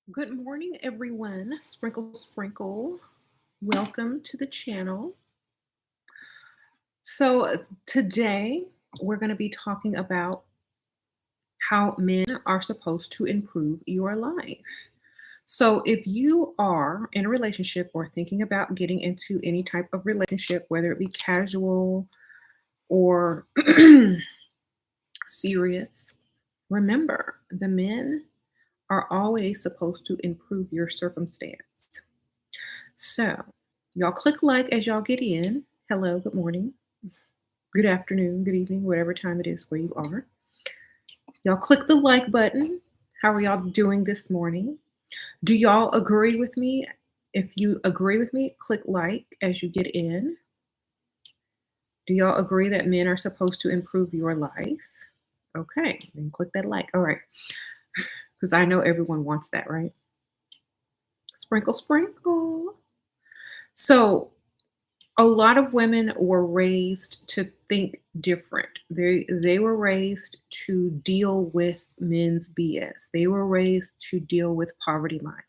Good morning, everyone. Sprinkle, sprinkle. Welcome to the channel. Today we're going to be talking about how men are supposed to improve your life. So, if you are in a relationship or thinking about getting into any type of relationship, whether it be casual or serious, remember the men are always supposed to improve your circumstance. So, y'all click like as y'all get in. Hello, good morning, good afternoon, good evening, whatever time it is where you are. Y'all click the like button. How are y'all doing this morning? Do y'all agree with me? If you agree with me, click like as you get in. Do y'all agree that men are supposed to improve your life? Okay, then click that like. All right, because I know everyone wants that, right? Sprinkle, sprinkle. So, a lot of women were raised to think different. They were raised to deal with men's BS. They were raised to deal with poverty mind.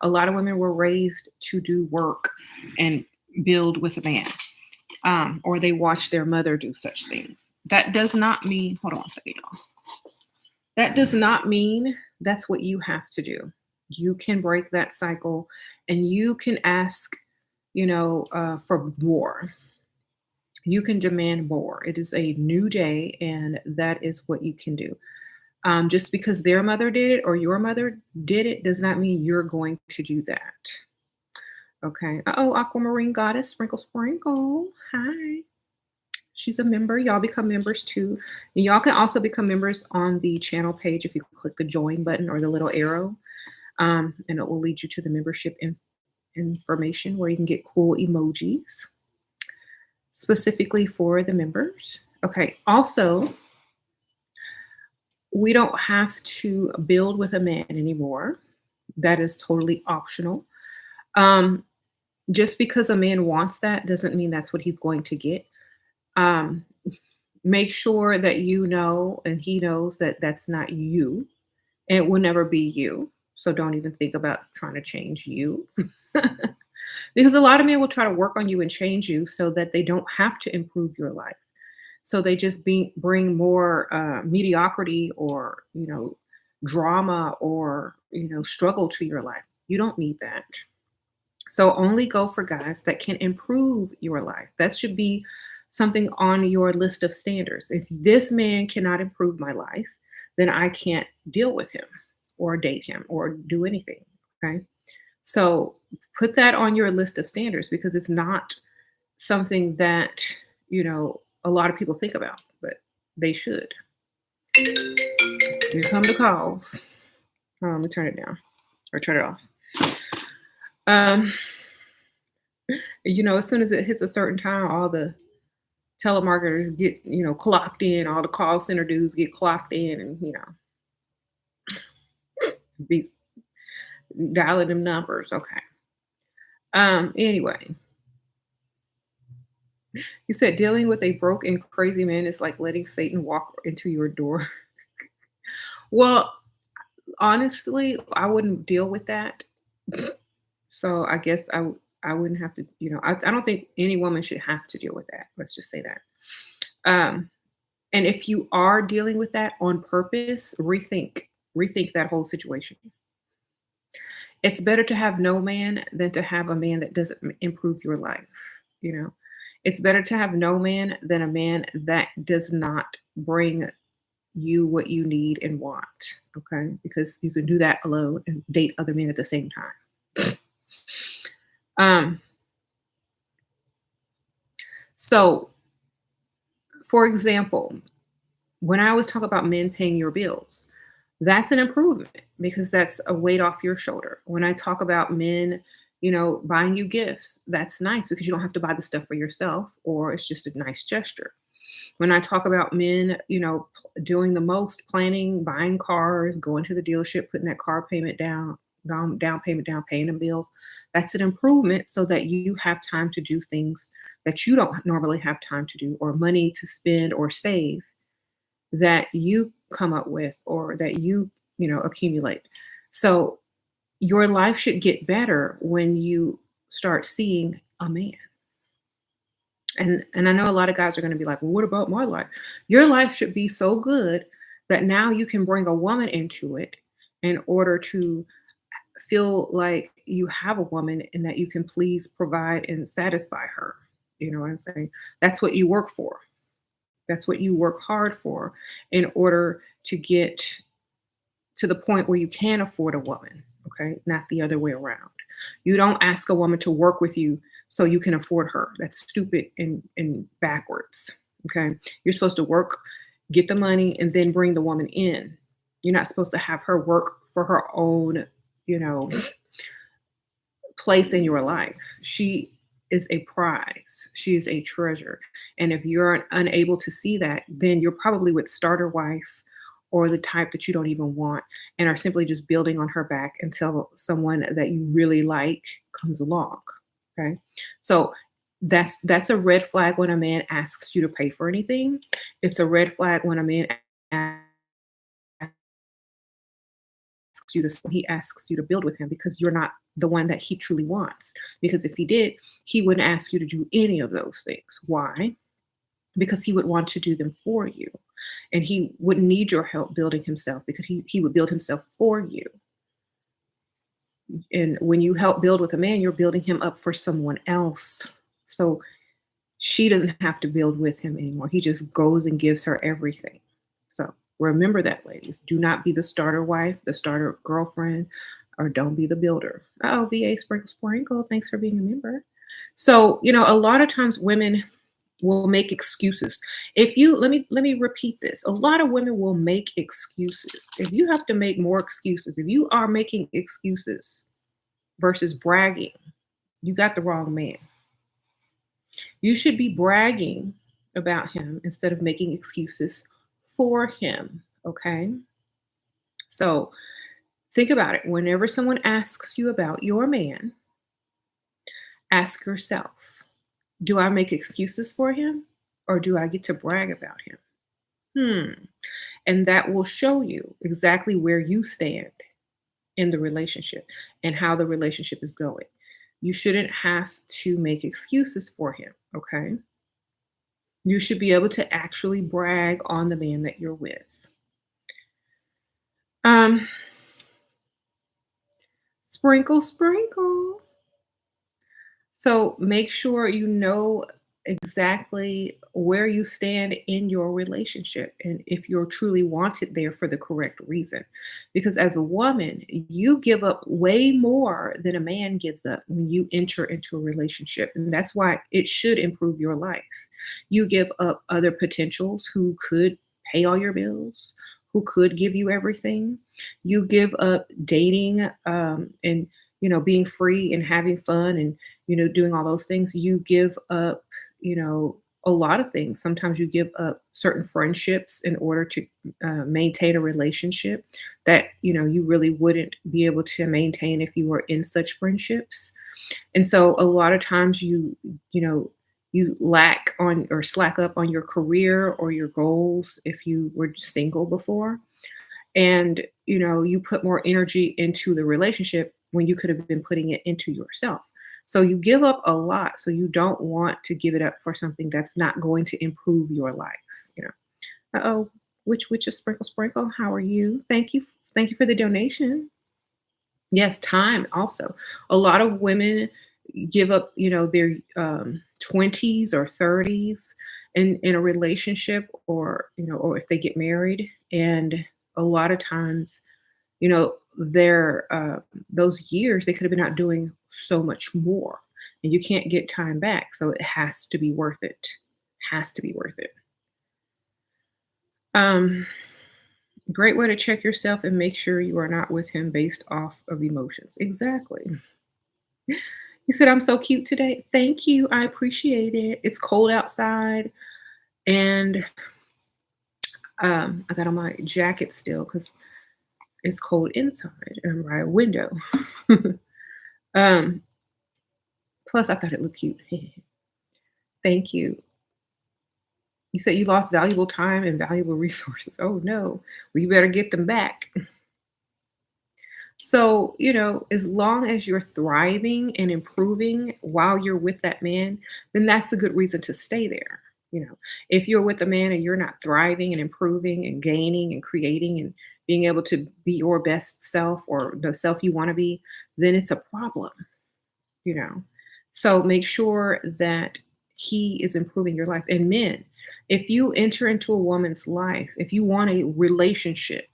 A lot of women were raised to do work and build with a man, or they watched their mother do such things. That does not mean. Hold on a second, y'all. That does not mean that's what you have to do. You can break that cycle, and you can ask, for more. You can demand more. It is a new day, and that is what you can do. Just because their mother did it or your mother did it does not mean you're going to do that. Okay. Oh, Aquamarine Goddess, sprinkle, sprinkle. Hi. She's a member. Y'all become members too. And y'all can also become members on the channel page if you click the join button or the little arrow. And it will lead you to the membership information where you can get cool emojis specifically for the members. Okay. Also, we don't have to build with a man anymore. That is totally optional. Um, just because a man wants that doesn't mean that's what he's going to get. Um, Make sure that you know and he knows that that's not you. And it will never be you. So don't even think about trying to change you. Because a lot of men will try to work on you and change you so that they don't have to improve your life. So they just bring more mediocrity or, drama or, struggle to your life. You don't need that. So only go for guys that can improve your life. That should be something on your list of standards. If this man cannot improve my life, then I can't deal with him or date him or do anything. Okay. So put that on your list of standards because it's not something that, a lot of people think about, but they should. Here come the calls. Let me turn it down or turn it off. Um, as soon as it hits a certain time, all the telemarketers get, clocked in, all the call center dudes get clocked in and, be dialing them numbers. Okay. Anyway, you said dealing with a broke and crazy man is like letting Satan walk into your door. Well, honestly, I wouldn't deal with that. So I guess I wouldn't have to, I don't think any woman should have to deal with that. Let's just say that. And if you are dealing with that on purpose, rethink that whole situation. It's better to have no man than to have a man that doesn't improve your life. It's better to have no man than a man that does not bring you what you need and want. Okay, because you can do that alone and date other men at the same time. So, for example, when I always talk about men paying your bills, that's an improvement because that's a weight off your shoulder. When I talk about men, buying you gifts, that's nice because you don't have to buy the stuff for yourself or it's just a nice gesture. When I talk about men, doing the most, planning, buying cars, going to the dealership, putting that car payment down payment down, paying the bills, that's an improvement so that you have time to do things that you don't normally have time to do or money to spend or save that you come up with or that you accumulate. So Your life should get better when you start seeing a man. And I know a lot of guys are gonna be like, "Well, what about my life?" Your life should be so good that now you can bring a woman into it in order to feel like you have a woman and that you can please provide and satisfy her. You know what I'm saying? That's what you work for. That's what you work hard for in order to get to the point where you can afford a woman, okay? Not the other way around. You don't ask a woman to work with you so you can afford her. That's stupid and backwards, okay? You're supposed to work, get the money, and then bring the woman in. You're not supposed to have her work for her own, you know, place in your life. She is a prize. She is a treasure. And if you're unable to see that, then you're probably with starter wife or the type that you don't even want and are simply just building on her back until someone that you really like comes along. Okay. So that's a red flag when a man asks you to pay for anything. It's a red flag when a man he asks you to build with him because you're not the one that he truly wants. Because if he did, he wouldn't ask you to do any of those things. Why? Because he would want to do them for you. And he wouldn't need your help building himself because he would build himself for you. And when you help build with a man, you're building him up for someone else. So she doesn't have to build with him anymore. He just goes and gives her everything. So remember that, ladies. Do not be the starter wife, the starter girlfriend, or don't be the builder. Oh, VA Sprinkle Sprinkle. Thanks for being a member. So, a lot of times women will make excuses. If you let me repeat this. A lot of women will make excuses. If you have to make more excuses, if you are making excuses versus bragging, you got the wrong man. You should be bragging about him instead of making excuses for him. Okay. So think about it. Whenever someone asks you about your man, ask yourself, do I make excuses for him or do I get to brag about him? And that will show you exactly where you stand in the relationship and how the relationship is going. You shouldn't have to make excuses for him. Okay. You should be able to actually brag on the man that you're with. Um, Sprinkle, sprinkle. So make sure you know exactly where you stand in your relationship and if you're truly wanted there for the correct reason. Because as a woman, you give up way more than a man gives up when you enter into a relationship. And that's why it should improve your life. You give up other potentials who could pay all your bills, who could give you everything. You give up dating and being free and having fun and doing all those things. You give up, a lot of things. Sometimes you give up certain friendships in order to maintain a relationship that you really wouldn't be able to maintain if you were in such friendships. And so a lot of times you lack on or slack up on your career or your goals if you were single before. And you put more energy into the relationship when you could have been putting it into yourself. So you give up a lot. So you don't want to give it up for something that's not going to improve your life. You know. Uh-oh, which is sprinkle sprinkle. How are you? Thank you for the donation. Yes, time also. A lot of women give up, their 20s or 30s in a relationship or if they get married. And a lot of times, their those years they could have been out doing so much more. And you can't get time back. So it has to be worth it. Has to be worth it. Um, Great way to check yourself and make sure you are not with him based off of emotions. Exactly. You said, I'm so cute today. Thank you. I appreciate it. It's cold outside and I got on my jacket still because it's cold inside and I'm by a window. um, Plus, I thought it looked cute. Thank you. You said you lost valuable time and valuable resources. Oh no. Well, you better get them back. So, as long as you're thriving and improving while you're with that man, then that's a good reason to stay there. If you're with a man and you're not thriving and improving and gaining and creating and being able to be your best self or the self you want to be, then it's a problem, you know. So make sure that he is improving your life. And men, if you enter into a woman's life, if you want a relationship,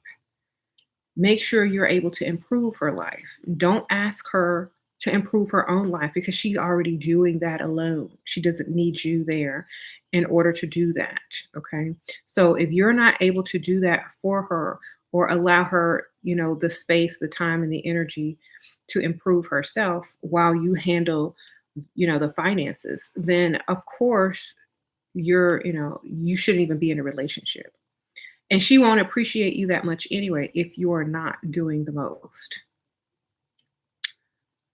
make sure you're able to improve her life. Don't ask her to improve her own life because she's already doing that alone. She doesn't need you there in order to do that. Okay. So if you're not able to do that for her or allow her, the space, the time, and the energy to improve herself while you handle, the finances, then of course you shouldn't even be in a relationship. And she won't appreciate you that much anyway if you're not doing the most.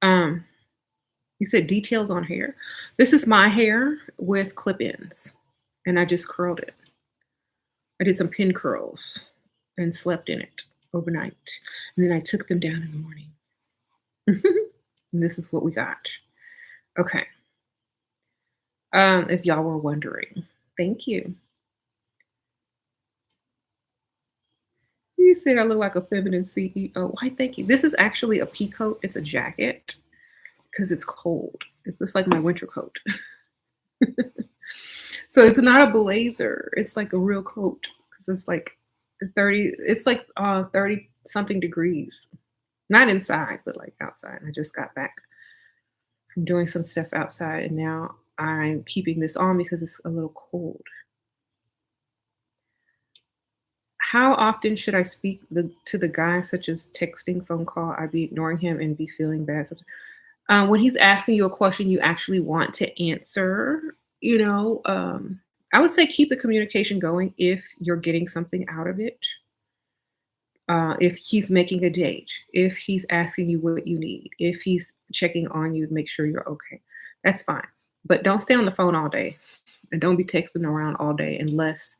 Um, you said details on hair. This is my hair with clip-ins, and I just curled it. I did some pin curls and slept in it overnight. And then I took them down in the morning. And this is what we got. Okay. If y'all were wondering. Thank you. You said I look like a feminine CEO. Why, thank you. This is actually a pea coat. It's a jacket because it's cold. It's just like my winter coat. So it's not a blazer. It's like a real coat because it's like 30. It's like 30 something degrees. Not inside, but like outside. I just got back from doing some stuff outside, and now I'm keeping this on because it's a little cold. How often should I speak to the guy, such as texting, phone call? I'd be ignoring him and be feeling bad. When he's asking you a question you actually want to answer, I would say keep the communication going if you're getting something out of it. If he's making a date, if he's asking you what you need, if he's checking on you to make sure you're okay, that's fine. But don't stay on the phone all day and don't be texting around all day unless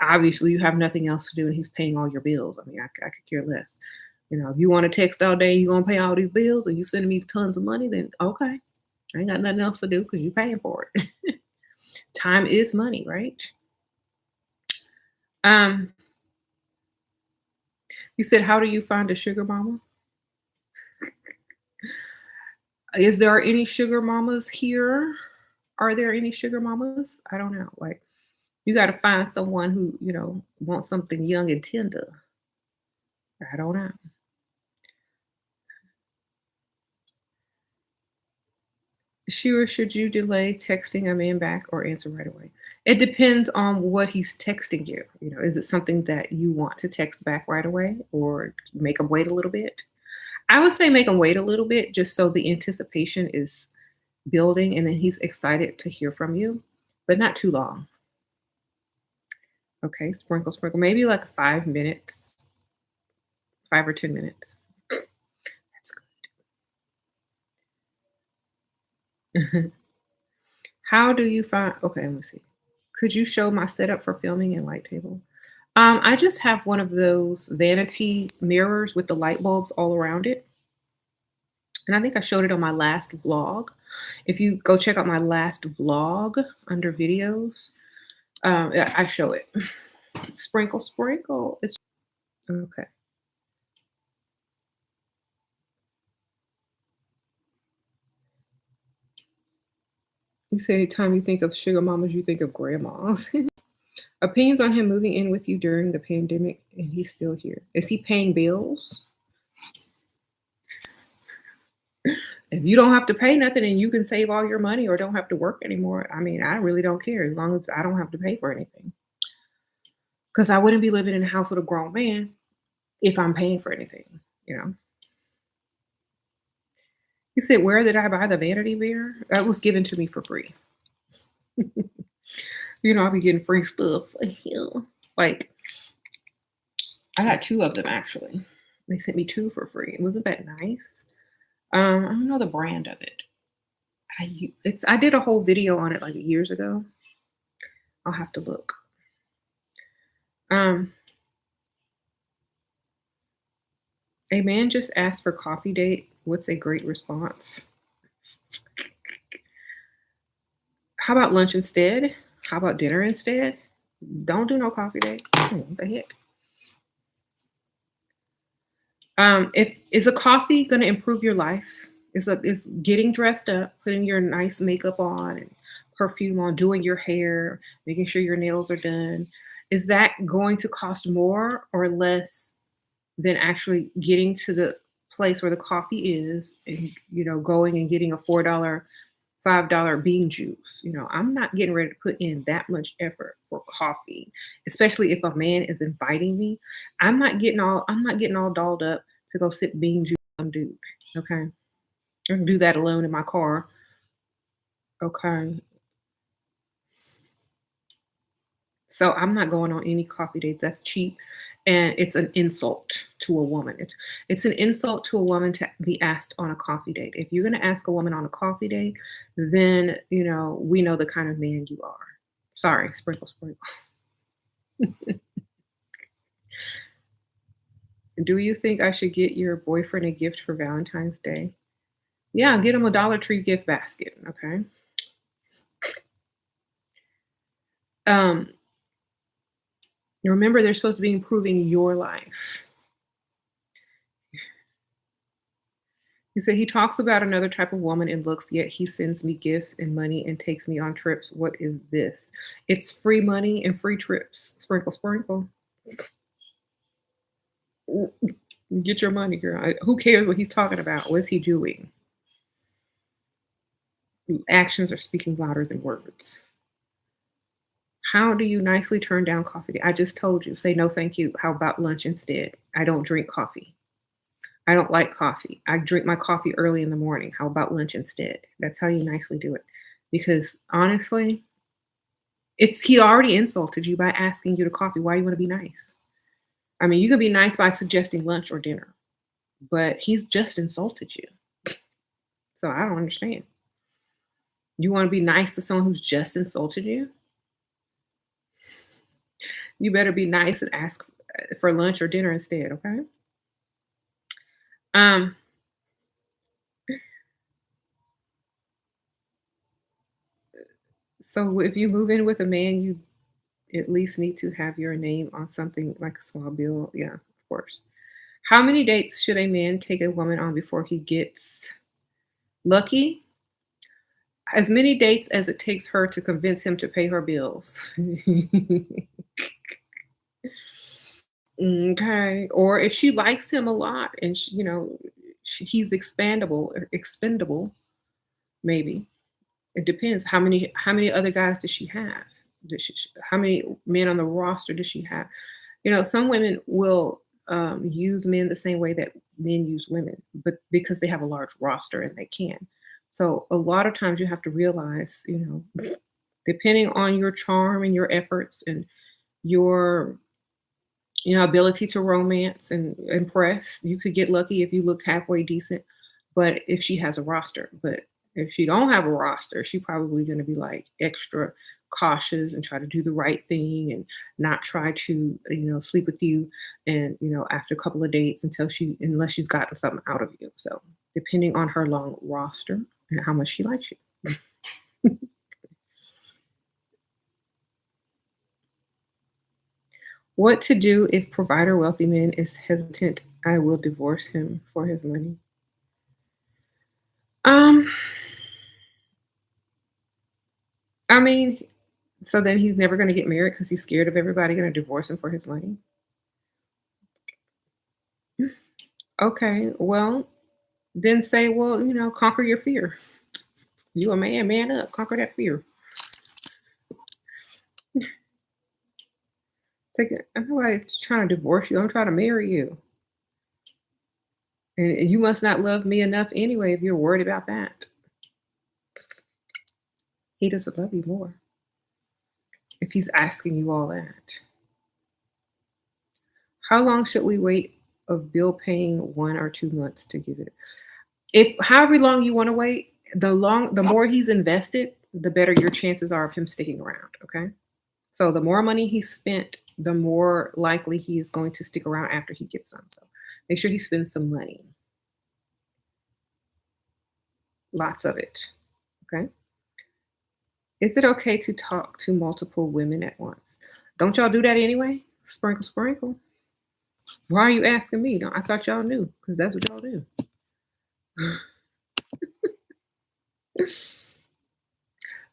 obviously you have nothing else to do and he's paying all your bills. I mean, I could care less. If you want to text all day, you're gonna pay all these bills, and you sending me tons of money, then okay, I ain't got nothing else to do because you're paying for it. Time is money, right? Um, you said, how do you find a sugar mama? Is there any sugar mamas here? Are there any sugar mamas? I don't know. Like, you got to find someone who wants something young and tender. I don't know. Should you delay texting a man back or answer right away? It depends on what he's texting you. Is it something that you want to text back right away or make him wait a little bit? I would say make him wait a little bit just so the anticipation is building and then he's excited to hear from you, but not too long. Okay, sprinkle, sprinkle. Maybe like 5 minutes, 5 or 10 minutes. That's good. How do you find okay, let me see. Could you show my setup for filming and light table? I just have one of those vanity mirrors with the light bulbs all around it. And I think I showed it on my last vlog. If you go check out my last vlog under videos, yeah, I show it. Sprinkle, sprinkle. It's okay. You say anytime you think of sugar mamas, you think of grandmas. Opinions on him moving in with you during the pandemic, and he's still here. Is he paying bills? If you don't have to pay nothing and you can save all your money or don't have to work anymore, I mean, I really don't care as long as I don't have to pay for anything. Because I wouldn't be living in a house with a grown man if I'm paying for anything, you know. He said, "Where did I buy the vanity mirror? That was given to me for free." I'll be getting free stuff. Like, I got two of them actually. They sent me two for free. Wasn't that nice? I don't know the brand of it. I did a whole video on it like years ago. I'll have to look. Um, A man just asked for coffee date. What's a great response? How about lunch instead? How about dinner instead? Don't do no coffee date. What the heck? If is a coffee going to improve your life? Is getting dressed up, putting your nice makeup on and perfume on, doing your hair, making sure your nails are done? Is that going to cost more or less than actually getting to the place where the coffee is and going and getting a $4, $5 bean juice? I'm not getting ready to put in that much effort for coffee, especially if a man is inviting me. I'm not getting all dolled up to go sip bean juice with some dude. Okay. I can do that alone in my car. Okay. So I'm not going on any coffee dates. That's cheap. And it's an insult to a woman. It's an insult to a woman to be asked on a coffee date. If you're going to ask a woman on a coffee date, then, we know the kind of man you are. Sorry, sprinkle, sprinkle. Do you think I should get your boyfriend a gift for Valentine's Day? Yeah, get him a Dollar Tree gift basket. Okay. Um, Remember, they're supposed to be improving your life. He said he talks about another type of woman and looks, yet he sends me gifts and money and takes me on trips. What is this? It's free money and free trips. Sprinkle, sprinkle. Get your money, girl. Who cares what he's talking about? What is he doing? Actions are speaking louder than words. How do you nicely turn down coffee? I just told you. Say no, thank you. How about lunch instead? I don't drink coffee. I don't like coffee. I drink my coffee early in the morning. How about lunch instead? That's how you nicely do it. Because honestly, it's he already insulted you by asking you to coffee. Why do you want to be nice? I mean, you can be nice by suggesting lunch or dinner, but he's just insulted you. So I don't understand. You want to be nice to someone who's just insulted you? You better be nice and ask for lunch or dinner instead, okay? Um, so if you move in with a man, you at least need to have your name on something like a small bill. Yeah, of course. How many dates should a man take a woman on before he gets lucky? As many dates as it takes her to convince him to pay her bills. Okay. Or if she likes him a lot and he's expendable, maybe. It depends. How many other guys does she have? How many men on the roster does she have? Some women will use men the same way that men use women, but because they have a large roster and they can. So a lot of times you have to realize, depending on your charm and your efforts and your ability to romance and impress, you could get lucky if you look halfway decent. But if she has a roster, but if she don't have a roster, she probably going to be like extra cautious and try to do the right thing and not try to sleep with you and after a couple of dates unless she's gotten something out of you. So depending on her long roster and how much she likes you. What to do if provider wealthy man is hesitant? I will divorce him for his money. Um, I mean, so then he's never going to get married because he's scared of everybody going to divorce him for his money. Okay, well, then say, well, conquer your fear. You a man, man up, conquer that fear. Take it. I'm nobody's trying to divorce you. I'm trying to marry you, and you must not love me enough anyway if you're worried about that. He doesn't love you more if he's asking you all that. How long should we wait of bill paying 1 or 2 months to give it? If however long you want to wait, the more he's invested, the better your chances are of him sticking around. Okay. So the more money he spent, the more likely he is going to stick around after he gets some. So Make sure he spends some money, lots of it. Okay. Is it okay to talk to multiple women at once? Don't y'all do that anyway? Sprinkle, sprinkle. Why are you asking me? No, I thought y'all knew because that's what y'all do.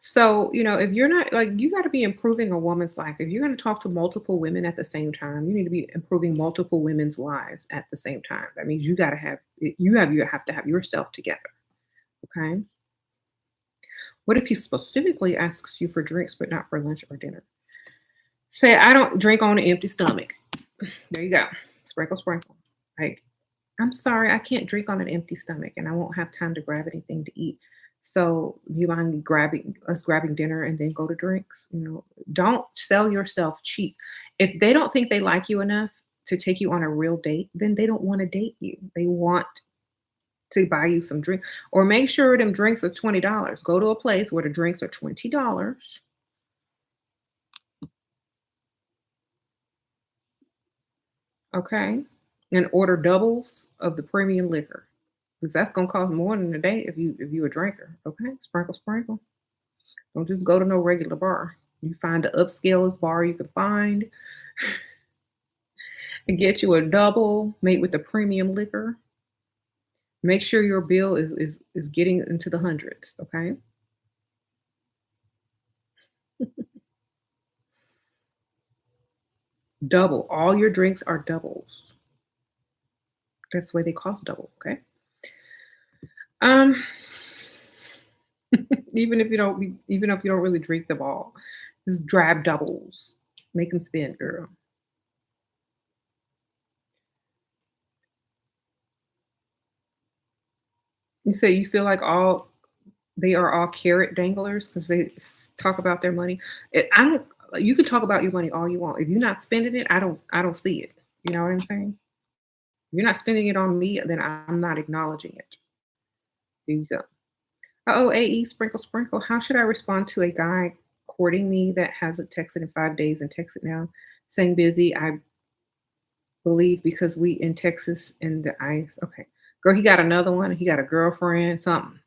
So, if you're not like, you got to be improving a woman's life. If you're going to talk to multiple women at the same time, you need to be improving multiple women's lives at the same time. That means you got to have, you have to have yourself together. Okay. What if he specifically asks you for drinks, but not for lunch or dinner? Say, I don't drink on an empty stomach. There you go. Sprinkle, sprinkle. Like, I'm sorry, I can't drink on an empty stomach and I won't have time to grab anything to eat. So you mind grabbing dinner and then go to drinks? Don't sell yourself cheap. If they don't think they like you enough to take you on a real date, then they don't want to date you. They want to buy you some drink or make sure them drinks are $20. Go to a place where the drinks are $20. Okay. And order doubles of the premium liquor. Because that's gonna cost more than a day if you a drinker. Okay. Sprinkle, sprinkle. Don't just go to no regular bar. You find the upscalest bar you can find and get you a double made with the premium liquor. Make sure your bill is getting into the hundreds. Okay. Double. All your drinks are doubles. That's why they cost double. Okay. Um, even if you don't really drink them all, just grab doubles. Make them spin, girl. You say you feel like they are all carrot danglers because they talk about their money. I don't. You can talk about your money all you want. If you're not spending it, I don't see it. You know what I'm saying? If you're not spending it on me, then I'm not acknowledging it. There you go. Oh, AE, sprinkle, sprinkle. How should I respond to a guy courting me that hasn't texted in 5 days and texted now, saying busy? I believe because we in Texas in the ice. Okay, girl, he got another one. He got a girlfriend. Something.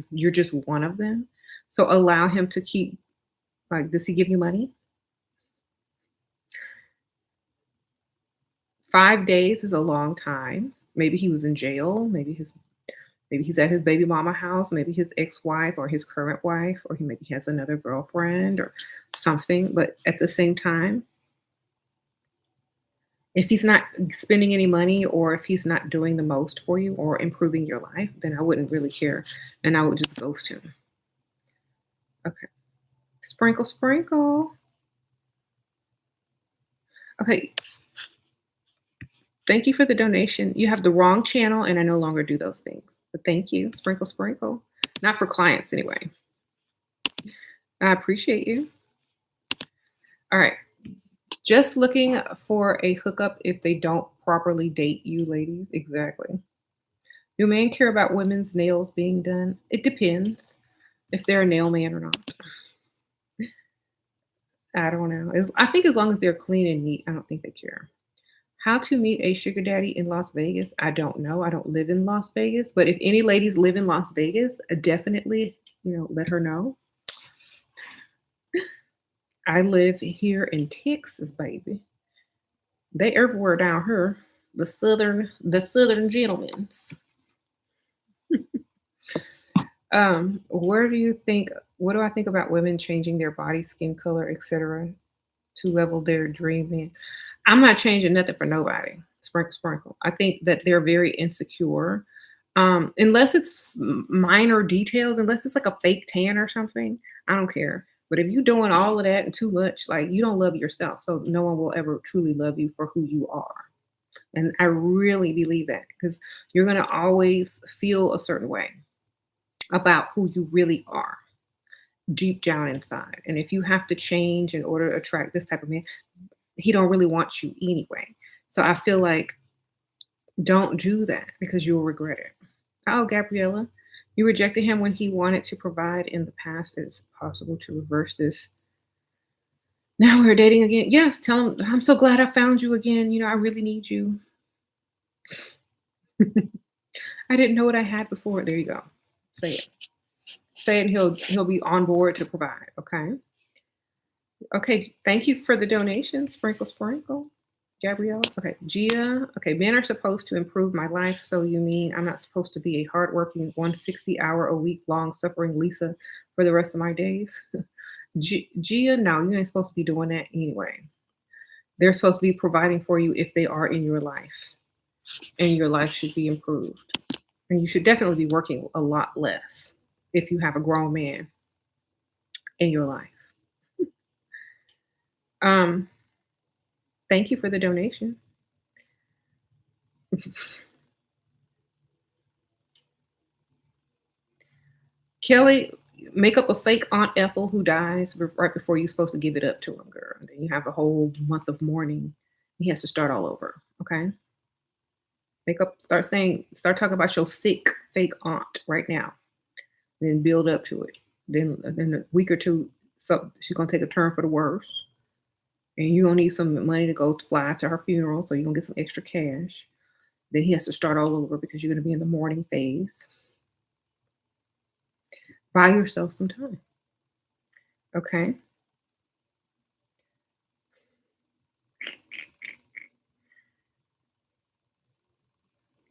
You're just one of them. So allow him to keep. Like, does he give you money? 5 days is a long time. Maybe he was in jail. Maybe he's at his baby mama house. Maybe his ex-wife or his current wife, or he maybe has another girlfriend or something. But at the same time, if he's not spending any money or if he's not doing the most for you or improving your life, then I wouldn't really care and I would just ghost him. Okay. Sprinkle, sprinkle. Okay. Thank you for the donation. You have the wrong channel and I no longer do those things. But thank you. Sprinkle, sprinkle. Not for clients anyway. I appreciate you. All right. Just looking for a hookup if they don't properly date you, ladies. Exactly. Do men care about women's nails being done? It depends if they're a nail man or not. I don't know. I think as long as they're clean and neat, I don't think they care. How to meet a sugar daddy in Las Vegas? I don't know. I don't live in Las Vegas, but if any ladies live in Las Vegas, definitely, let her know. I live here in Texas, baby. They everywhere down here. The southern gentlemen. Where do you think? What do I think about women changing their body, skin color, etc., to level their dream in? I'm not changing nothing for nobody. Sprinkle, sprinkle. I think that they're very insecure. Unless it's minor details, unless it's like a fake tan or something, I don't care. But if you're doing all of that and too much, like you don't love yourself, so no one will ever truly love you for who you are. And I really believe that because you're gonna always feel a certain way about who you really are deep down inside. And if you have to change in order to attract this type of man, he don't really want you anyway. So I feel like don't do that because you'll regret it. Oh, Gabriella, you rejected him when he wanted to provide in the past. It's possible to reverse this. Now we're dating again. Yes, tell him I'm so glad I found you again. I really need you. I didn't know what I had before. There you go. Say it. Say it, and he'll be on board to provide. Okay. Okay. Thank you for the donation. Sprinkle, sprinkle. Gabriella. Okay. Gia. Okay. Men are supposed to improve my life. So you mean I'm not supposed to be a hardworking 160-hour a week long suffering Lisa for the rest of my days? Gia, no, you ain't supposed to be doing that anyway. They're supposed to be providing for you if they are in your life, and your life should be improved. And you should definitely be working a lot less if you have a grown man in your life. Um, Thank you for the donation. Kelly, make up a fake Aunt Ethel who dies right before you're supposed to give it up to him, girl. And then you have a whole month of mourning. He has to start all over. Okay. Start talking about your sick fake aunt right now. Then build up to it. Then a week or two, so she's gonna take a turn for the worse. And you're gonna need some money to go to fly to her funeral, so you're gonna get some extra cash. Then he has to start all over because you're gonna be in the mourning phase. Buy yourself some time. Okay.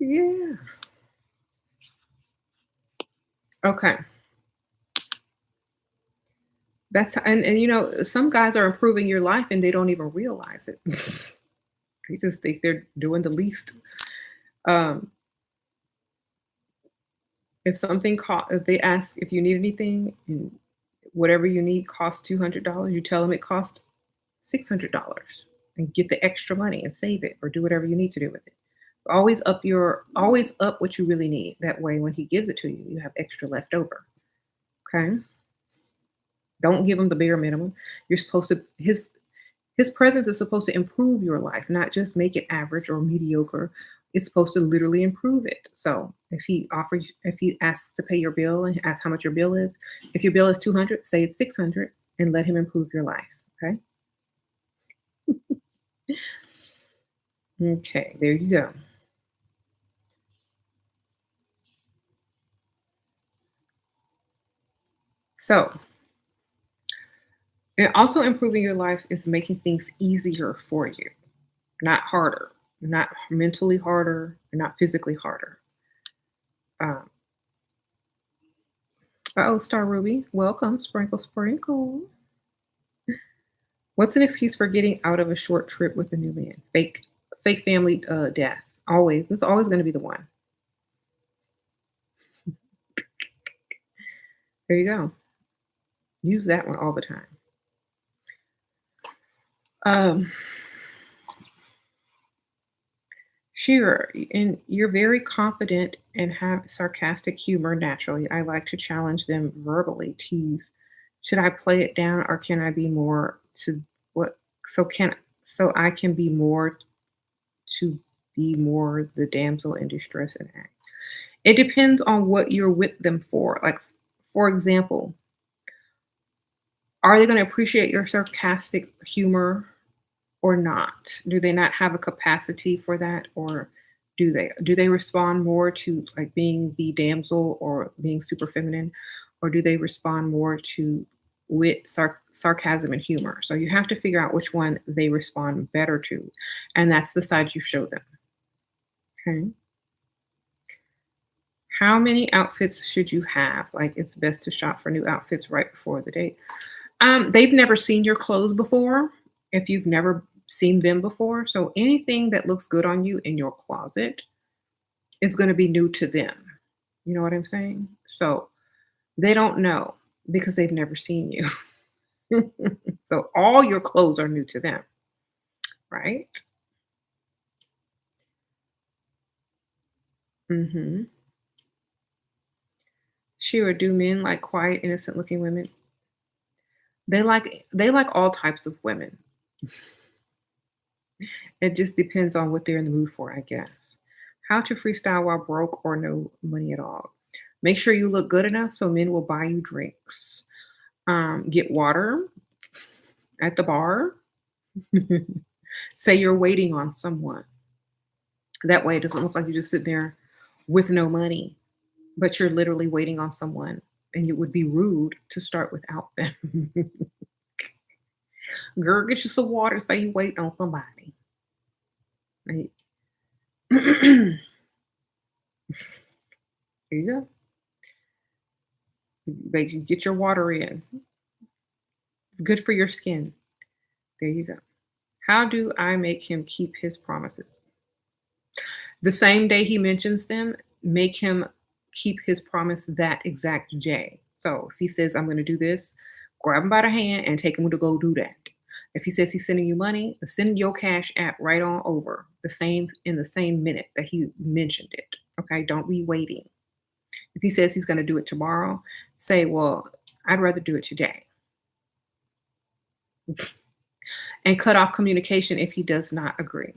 Yeah. Okay. And some guys are improving your life and they don't even realize it. They just think they're doing the least. Um, if they ask if you need anything, and whatever you need costs $200, you tell them it costs $600, and get the extra money and save it or do whatever you need to do with it. Always up what you really need. That way, when he gives it to you, you have extra left over. Okay. Don't give him the bare minimum. You're supposed to his presence is supposed to improve your life, not just make it average or mediocre. It's supposed to literally improve it. So if he asks to pay your bill and asks how much your bill is, if your bill is 200, say it's 600, and let him improve your life. Okay. Okay. There you go. So, and also improving your life is making things easier for you, not harder, not mentally harder, not physically harder. Um, Star Ruby, welcome. Sprinkle, sprinkle. What's an excuse for getting out of a short trip with a new man? Fake family death. Always. This is always going to be the one. There you go. Use that one all the time. Um, Shearer, and you're very confident and have sarcastic humor naturally. I like to challenge them verbally. Tease. Should I play it down, or can I be more to what? So I can be more to be more the damsel in distress and act. It depends on what you're with them for. Like, for example, are they going to appreciate your sarcastic humor or not? Do they not have a capacity for that, or do they? Do they respond more to like being the damsel or being super feminine, or do they respond more to wit, sarcasm, and humor? So you have to figure out which one they respond better to, and that's the side you show them. Okay. How many outfits should you have? Like, it's best to shop for new outfits right before the date. They've never seen your clothes before, if you've never seen them before. So anything that looks good on you in your closet is going to be new to them. You know what I'm saying? So they don't know because they've never seen you. So all your clothes are new to them, right? Mm-hmm. Shira, do men like quiet, innocent looking women? They like all types of women. It just depends on what they're in the mood for, I guess. How to freestyle while broke or no money at all. Make sure you look good enough so men will buy you drinks. Get water at the bar. Say you're waiting on someone. That way it doesn't look like you're just sitting there with no money, but you're literally waiting on someone, and it would be rude to start without them. Girl, get you some water, say you waiting on somebody. Right? There you go. Make you get your water in. It's good for your skin. There you go. How do I make him keep his promises? The same day he mentions them, make him keep his promise that exact day. So if he says, I'm going to do this, grab him by the hand and take him to go do that. If he says he's sending you money, send your cash app right on over the same in the same minute that he mentioned it. Okay. Don't be waiting. If he says he's going to do it tomorrow, say, well, I'd rather do it today. And cut off communication if he does not agree.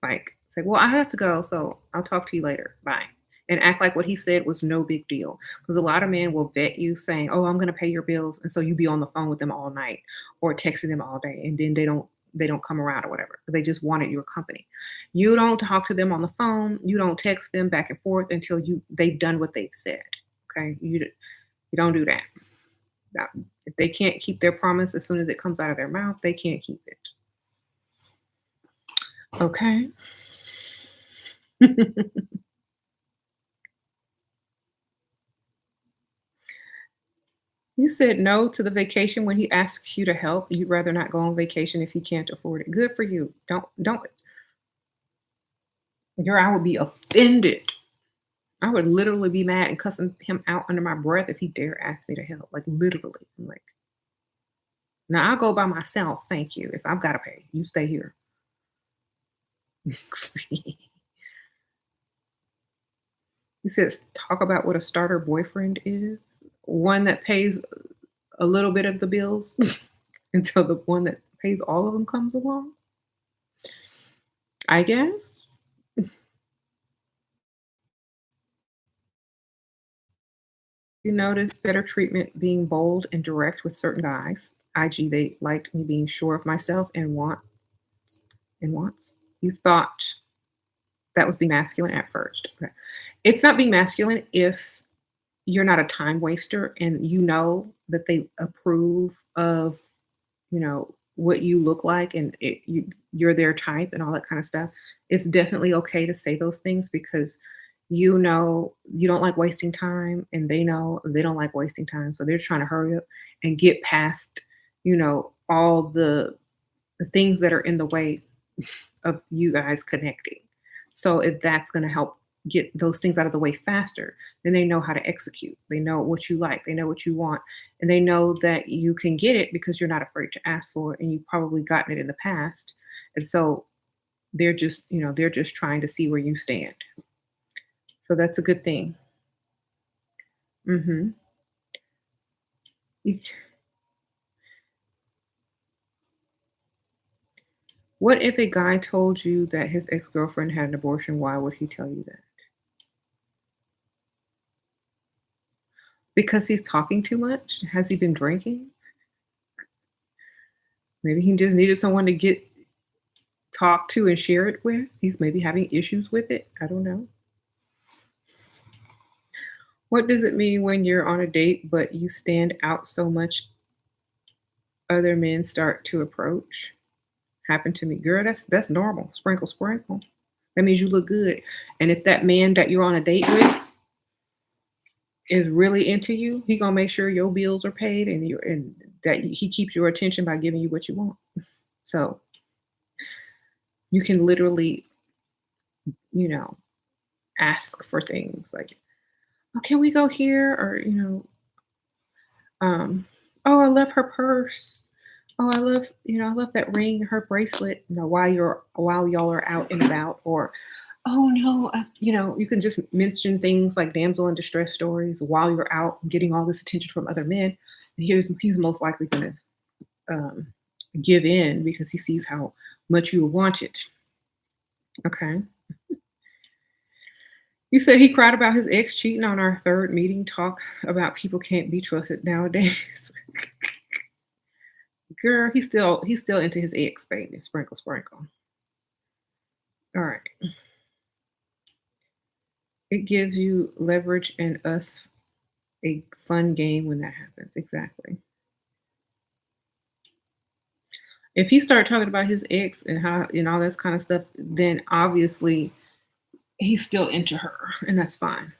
Like, say, well, I have to go, so I'll talk to you later. Bye. And act like what he said was no big deal. Because a lot of men will vet you saying, oh, I'm gonna pay your bills. And so you be on the phone with them all night or texting them all day. And then they don't come around or whatever. They just wanted your company. You don't talk to them on the phone. You don't text them back and forth until they've done what they've said. Okay. You don't do that. Now, if they can't keep their promise as soon as it comes out of their mouth, they can't keep it. Okay. You said no to the vacation when he asks you to help. You'd rather not go on vacation if he can't afford it. Good for you. Don't girl, I would be offended. I would literally be mad and cussing him out under my breath if he dare ask me to help. Like literally. I'm like, now I'll go by myself. Thank you. If I've got to pay, you stay here. He says, talk about what a starter boyfriend is. One that pays a little bit of the bills until the one that pays all of them comes along. I guess. You notice better treatment being bold and direct with certain guys. IG, they liked me being sure of myself and wants. You thought that was being masculine at first. Okay. It's not being masculine if you're not a time waster and you know that they approve of, what you look like and you're their type and all that kind of stuff. It's definitely okay to say those things because you don't like wasting time and they know they don't like wasting time. So they're trying to hurry up and get past, all the things that are in the way of you guys connecting. So if that's going to help get those things out of the way faster, then they know how to execute. They know what you like, they know what you want, and they know that you can get it because you're not afraid to ask for it and you've probably gotten it in the past. And so they're just trying to see where you stand. So that's a good thing. Mhm. You- What if a guy told you that his ex-girlfriend had an abortion? Why would he tell you that? Because he's talking too much? Has he been drinking? Maybe he just needed someone to get talk to and share it with. He's maybe having issues with it. I don't know. What does it mean when you're on a date but you stand out so much other men start to approach? Happened to me. Girl, that's normal. Sprinkle, sprinkle. That means you look good. And if that man that you're on a date with is really into you, he gonna make sure your bills are paid and that he keeps your attention by giving you what you want. So you can literally, you know, ask for things like, oh, can we go here? Or, oh, I love her purse. Oh, I love that ring, her bracelet. While y'all are out and about, or oh no, you can just mention things like damsel in distress stories while you're out getting all this attention from other men. And he's most likely going to give in because he sees how much you want it. Okay. You said he cried about his ex cheating on our third meeting. Talk about people can't be trusted nowadays. Girl, he's still into his ex, baby. Sprinkle, sprinkle. All right. It gives you leverage and us a fun game when that happens. Exactly. If he start talking about his ex and how and all this kind of stuff, then obviously he's still into her, and that's fine.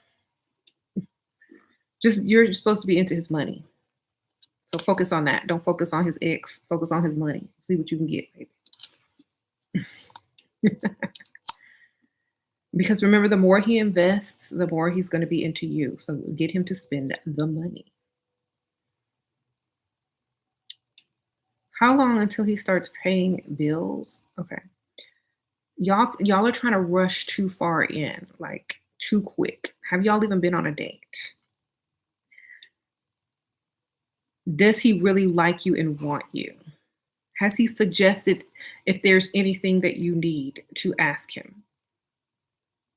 Just you're supposed to be into his money. So focus on that. Don't focus on his ex. Focus on his money. See what you can get, baby. Because remember, the more he invests, the more he's going to be into you. So get him to spend the money. How long until he starts paying bills? Okay. Y'all are trying to rush too far in, like too quick. Have y'all even been on a date? Does he really like you and want you? Has he suggested if there's anything that you need to ask him?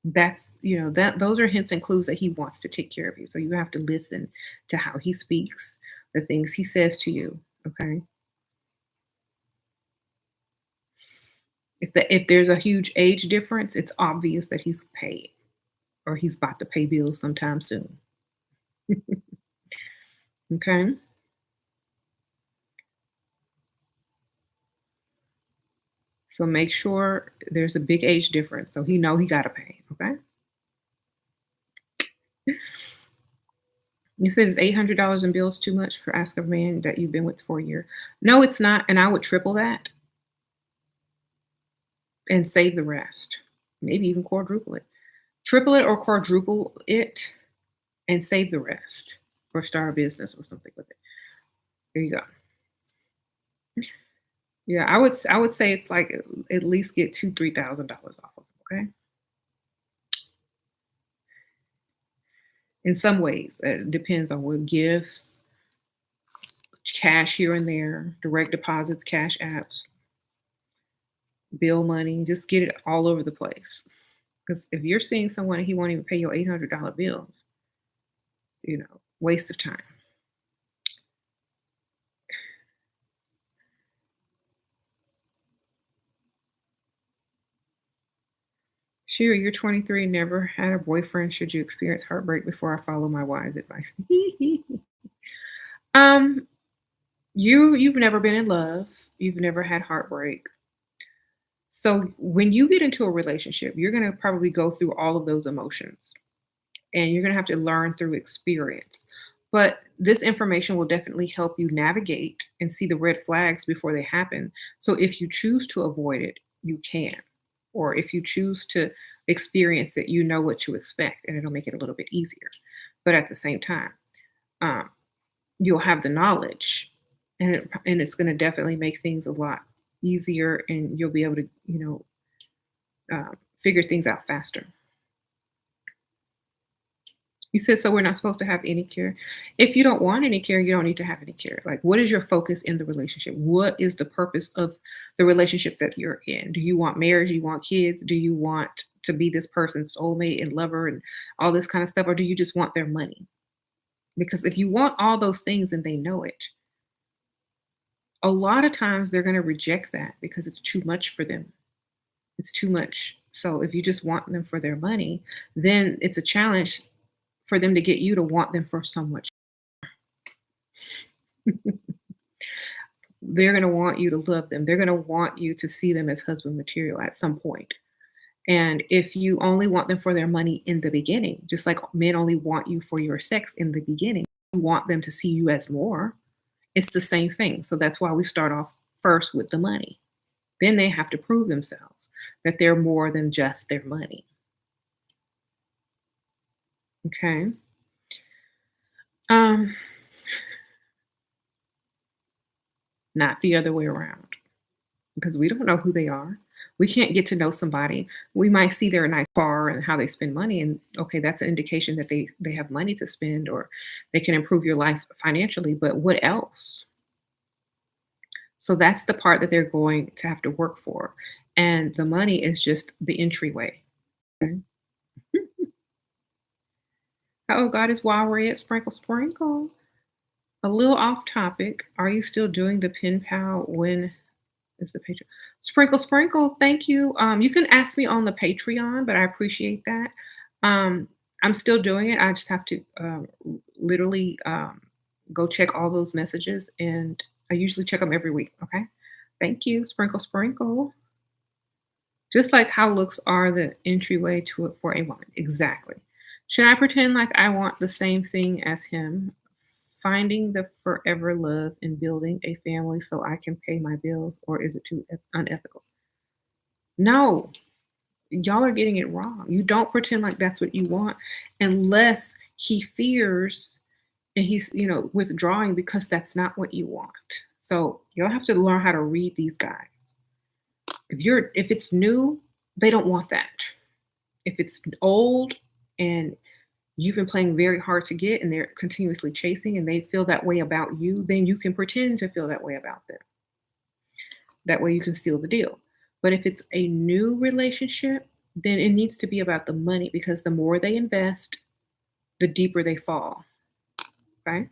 That's, that those are hints and clues that he wants to take care of you. So you have to listen to how he speaks, the things he says to you. Okay. If there's a huge age difference, it's obvious that he's paid or he's about to pay bills sometime soon. Okay. So make sure there's a big age difference so he know he gotta pay. Okay. You said it's $800 in bills too much for ask a man that you've been with for a year. No, it's not, and I would triple that and save the rest. Maybe even quadruple it. Triple it or quadruple it and save the rest, or start a business or something with it. There you go. Yeah, I would say it's like at least get $2,000-3,000 off of them. Okay. In some ways, it depends on what gifts, cash here and there, direct deposits, cash apps, bill money. Just get it all over the place. Because if you're seeing someone and he won't even pay your $800 bills, waste of time. Sure, you're 23, never had a boyfriend. Should you experience heartbreak before I follow my wise advice? um, you've never been in love. You've never had heartbreak. So when you get into a relationship, you're gonna probably go through all of those emotions, and you're gonna have to learn through experience. But this information will definitely help you navigate and see the red flags before they happen. So if you choose to avoid it, you can. Or if you choose to experience it, you know what to expect, and it'll make it a little bit easier. But at the same time, um, you'll have the knowledge, and it's going to definitely make things a lot easier, and you'll be able to figure things out faster. You said, so we're not supposed to have any care. If you don't want any care, you don't need to have any care. Like, what is your focus in the relationship? What is the purpose of the relationship that you're in? Do you want marriage? Do you want kids? Do you want to be this person's soulmate and lover and all this kind of stuff? Or do you just want their money? Because if you want all those things and they know it, a lot of times they're going to reject that because it's too much for them. It's too much. So if you just want them for their money, then it's a challenge for them to get you to want them for so much. They're going to want you to love them. They're going to want you to see them as husband material at some point. And if you only want them for their money in the beginning, just like men only want you for your sex in the beginning, you want them to see you as more. It's the same thing. So that's why we start off first with the money. Then they have to prove themselves that they're more than just their money. Okay. Um, Not the other way around, because we don't know who they are. We can't get to know somebody. We might see their nice car and how they spend money, and okay, that's an indication that they have money to spend or they can improve your life financially. But what else? So that's the part that they're going to have to work for, and the money is just the entryway. Okay? Oh, God is wild red, sprinkle, sprinkle. A little off topic. Are you still doing the pen pal when is the Patreon? Sprinkle, sprinkle. Thank you. You can ask me on the Patreon, but I appreciate that. Um, I'm still doing it. I just have to literally go check all those messages, and I usually check them every week. Okay. Thank you. Sprinkle, sprinkle. Just like how looks are the entryway to it for a woman. Exactly. Should I pretend like I want the same thing as him? Finding the forever love and building a family so I can pay my bills, or is it too unethical? No, y'all are getting it wrong. You don't pretend like that's what you want unless he fears and he's, withdrawing because that's not what you want. So you'll have to learn how to read these guys. If it's new, they don't want that. If it's old and you've been playing very hard to get and they're continuously chasing and they feel that way about you, then you can pretend to feel that way about them. That way you can seal the deal. But if it's a new relationship, then it needs to be about the money because the more they invest, the deeper they fall. Okay?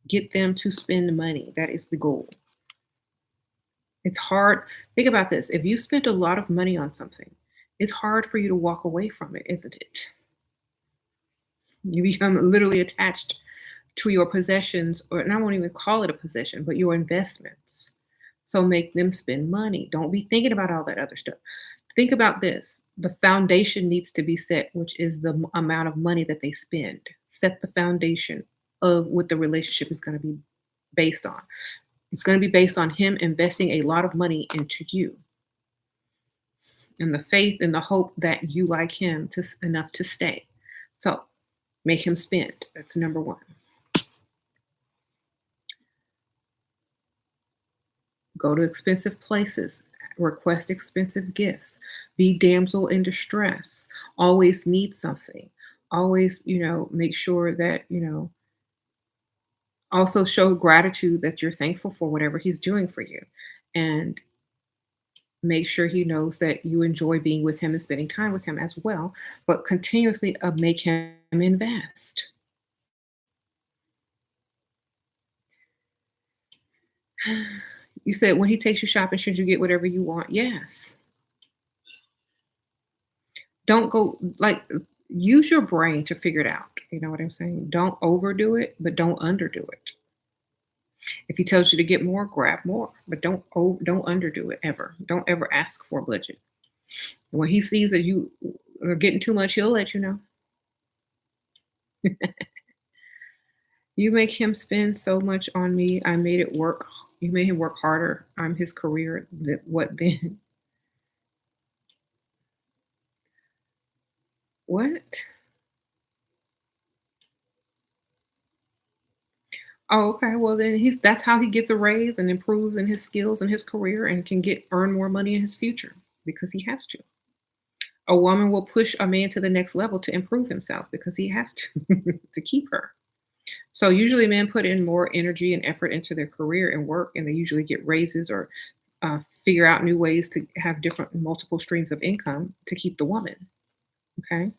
Get them to spend money. That is the goal. It's hard. Think about this. If you spent a lot of money on something, it's hard for you to walk away from it, isn't it? You become literally attached to your possessions, and I won't even call it a possession, but your investments. So make them spend money. Don't be thinking about all that other stuff. Think about this. The foundation needs to be set, which is the amount of money that they spend. Set the foundation of what the relationship is going to be based on. It's going to be based on him investing a lot of money into you and the faith and the hope that you like him enough to stay. So make him spend. That's number one. Go to expensive places, request expensive gifts, be damsel in distress, always need something, always, make sure that, also show gratitude that you're thankful for whatever he's doing for you. And make sure he knows that you enjoy being with him and spending time with him as well, but continuously make him invest. You said when he takes you shopping, should you get whatever you want? Yes. Don't go like use your brain to figure it out. You know what I'm saying? Don't overdo it, but don't underdo it. If he tells you to get more, grab more, but don't underdo it ever. Don't ever ask for a budget. When he sees that you are getting too much, he'll let you know. You make him spend so much on me. I made it work. You made him work harder. I'm his career. What then? What? Oh, okay. Well, then that's how he gets a raise and improves in his skills and his career and can earn more money in his future because he has to. A woman will push a man to the next level to improve himself because he has to to keep her. So usually men put in more energy and effort into their career and work, and they usually get raises or figure out new ways to have different multiple streams of income to keep the woman. Okay,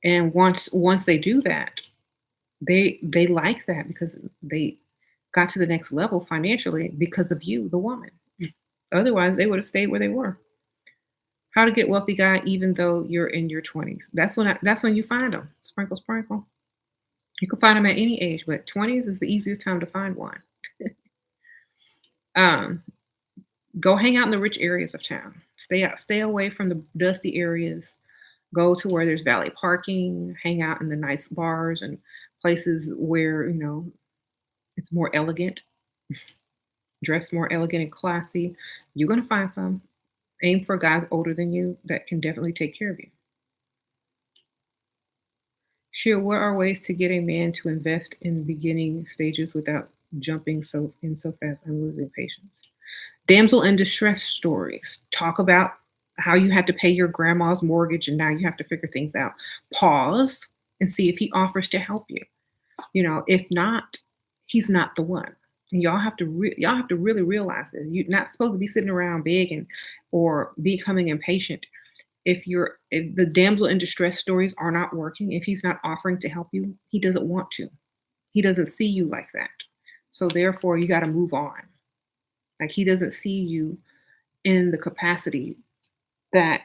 and once they do that, they like that because they got to the next level financially because of you, the woman. Otherwise, they would have stayed where they were. How to get wealthy guy even though you're in your 20s. That's when you find them. Sprinkle, sprinkle. You can find them at any age, but 20s is the easiest time to find one. Um, Go hang out in the rich areas of town. Stay away from the dusty areas. Go to where there's valet parking, hang out in the nice bars and places where, it's more elegant, dress more elegant and classy. You're gonna find some. Aim for guys older than you that can definitely take care of you. Sure, what are ways to get a man to invest in the beginning stages without jumping so fast and losing patience? Damsel in distress stories. Talk about how you had to pay your grandma's mortgage and now you have to figure things out. Pause and see if he offers to help you. If not, he's not the one. And y'all have to really realize this. You're not supposed to be sitting around begging or becoming impatient. If the damsel in distress stories are not working, if he's not offering to help you, he doesn't want to. He doesn't see you like that. So therefore, you got to move on. Like he doesn't see you in the capacity that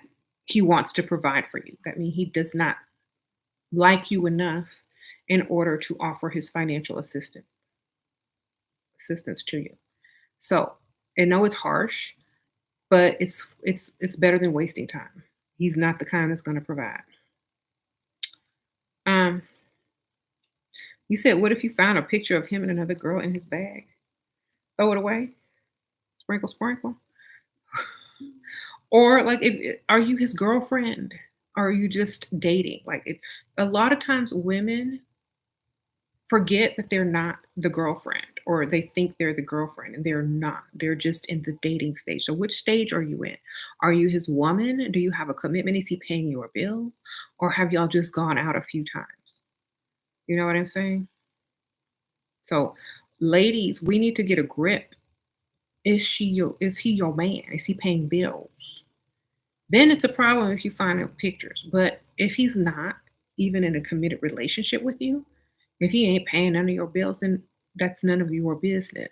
he wants to provide for you. That means he does not like you enough in order to offer his financial assistance to you. So, I know it's harsh, but it's better than wasting time. He's not the kind that's going to provide. Um, you said, what if you found a picture of him and another girl in his bag? Throw it away. Sprinkle, sprinkle. Or like, if are you his girlfriend? Or are you just dating? Like, a lot of times women forget that they're not the girlfriend, or they think they're the girlfriend and they're not. They're just in the dating stage. So which stage are you in? Are you his woman? Do you have a commitment? Is he paying your bills? Or have y'all just gone out a few times? You know what I'm saying? So ladies, we need to get a grip. Is he your man? Is he paying bills? Then it's a problem if you find out pictures. But if he's not even in a committed relationship with you, if he ain't paying none of your bills, then that's none of your business.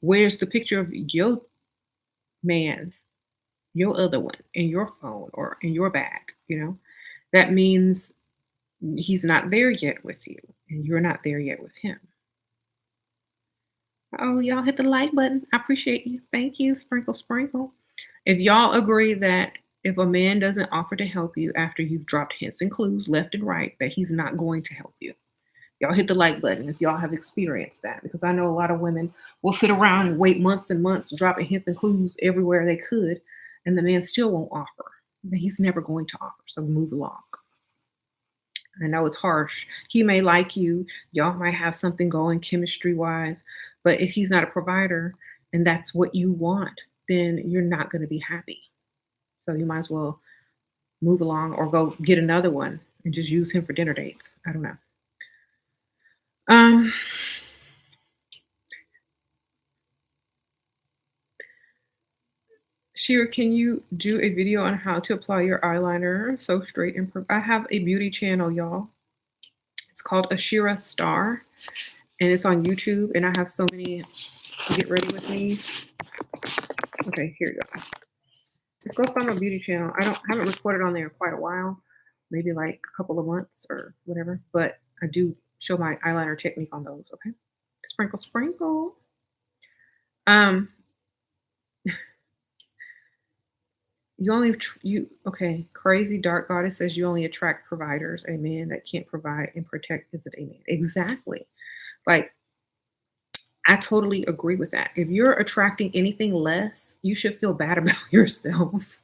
Where's the picture of your man, your other one, in your phone or in your bag? That means he's not there yet with you, and you're not there yet with him. Oh, y'all hit the like button. I appreciate you. Thank you. Sprinkle, sprinkle. If y'all agree that if a man doesn't offer to help you after you've dropped hints and clues left and right, that he's not going to help you. Y'all hit the like button if y'all have experienced that, because I know a lot of women will sit around and wait months and months, dropping hints and clues everywhere they could, and the man still won't offer. He's never going to offer. So move along. I know it's harsh. He may like you. Y'all might have something going chemistry wise, but if he's not a provider and that's what you want, then you're not going to be happy. So you might as well move along or go get another one and just use him for dinner dates. I don't know. Um, Shira, can you do a video on how to apply your eyeliner so straight and I have a beauty channel, y'all. It's called Ashira Star, and it's on YouTube. And I have so many. Get ready with me. Okay, here you go. Just go find my beauty channel. Haven't recorded on there in quite a while, maybe like a couple of months or whatever. But I do show my eyeliner technique on those. Okay, sprinkle, sprinkle. Um, You only you okay. Crazy dark goddess says you only attract providers. A man that can't provide and protect isn't a man. Exactly. Like, I totally agree with that. If you're attracting anything less, you should feel bad about yourself.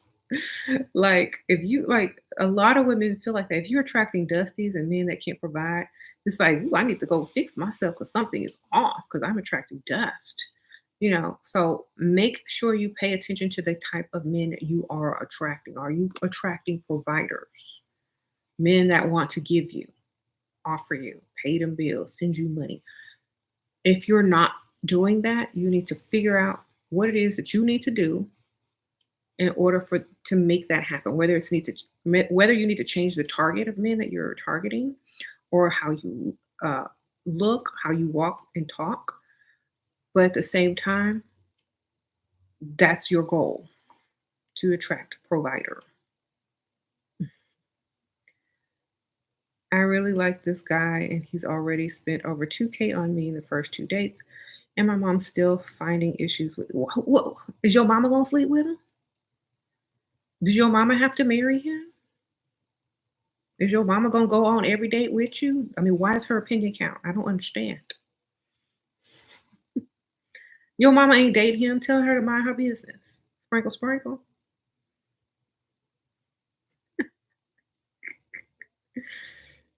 Like, if you like, a lot of women feel like that. If you're attracting dusties and men that can't provide, it's like, "Ooh, I need to go fix myself because something is off because I'm attracting dust." So make sure you pay attention to the type of men you are attracting. Are you attracting providers? Men that want to give you, offer you, pay them bills, send you money. If you're not doing that, you need to figure out what it is that you need to do in order for to make that happen. Whether you need to change the target of men that you're targeting, or how you look, how you walk and talk. But at the same time, that's your goal, to attract a provider. I really like this guy, and he's already spent over 2K on me in the first 2 dates. And my mom's still finding issues with. What is your mama gonna sleep with him? Does your mama have to marry him? Is your mama gonna go on every date with you? I mean, why does her opinion count? I don't understand. Your mama ain't dating him. Tell her to mind her business. Sprinkle, sprinkle.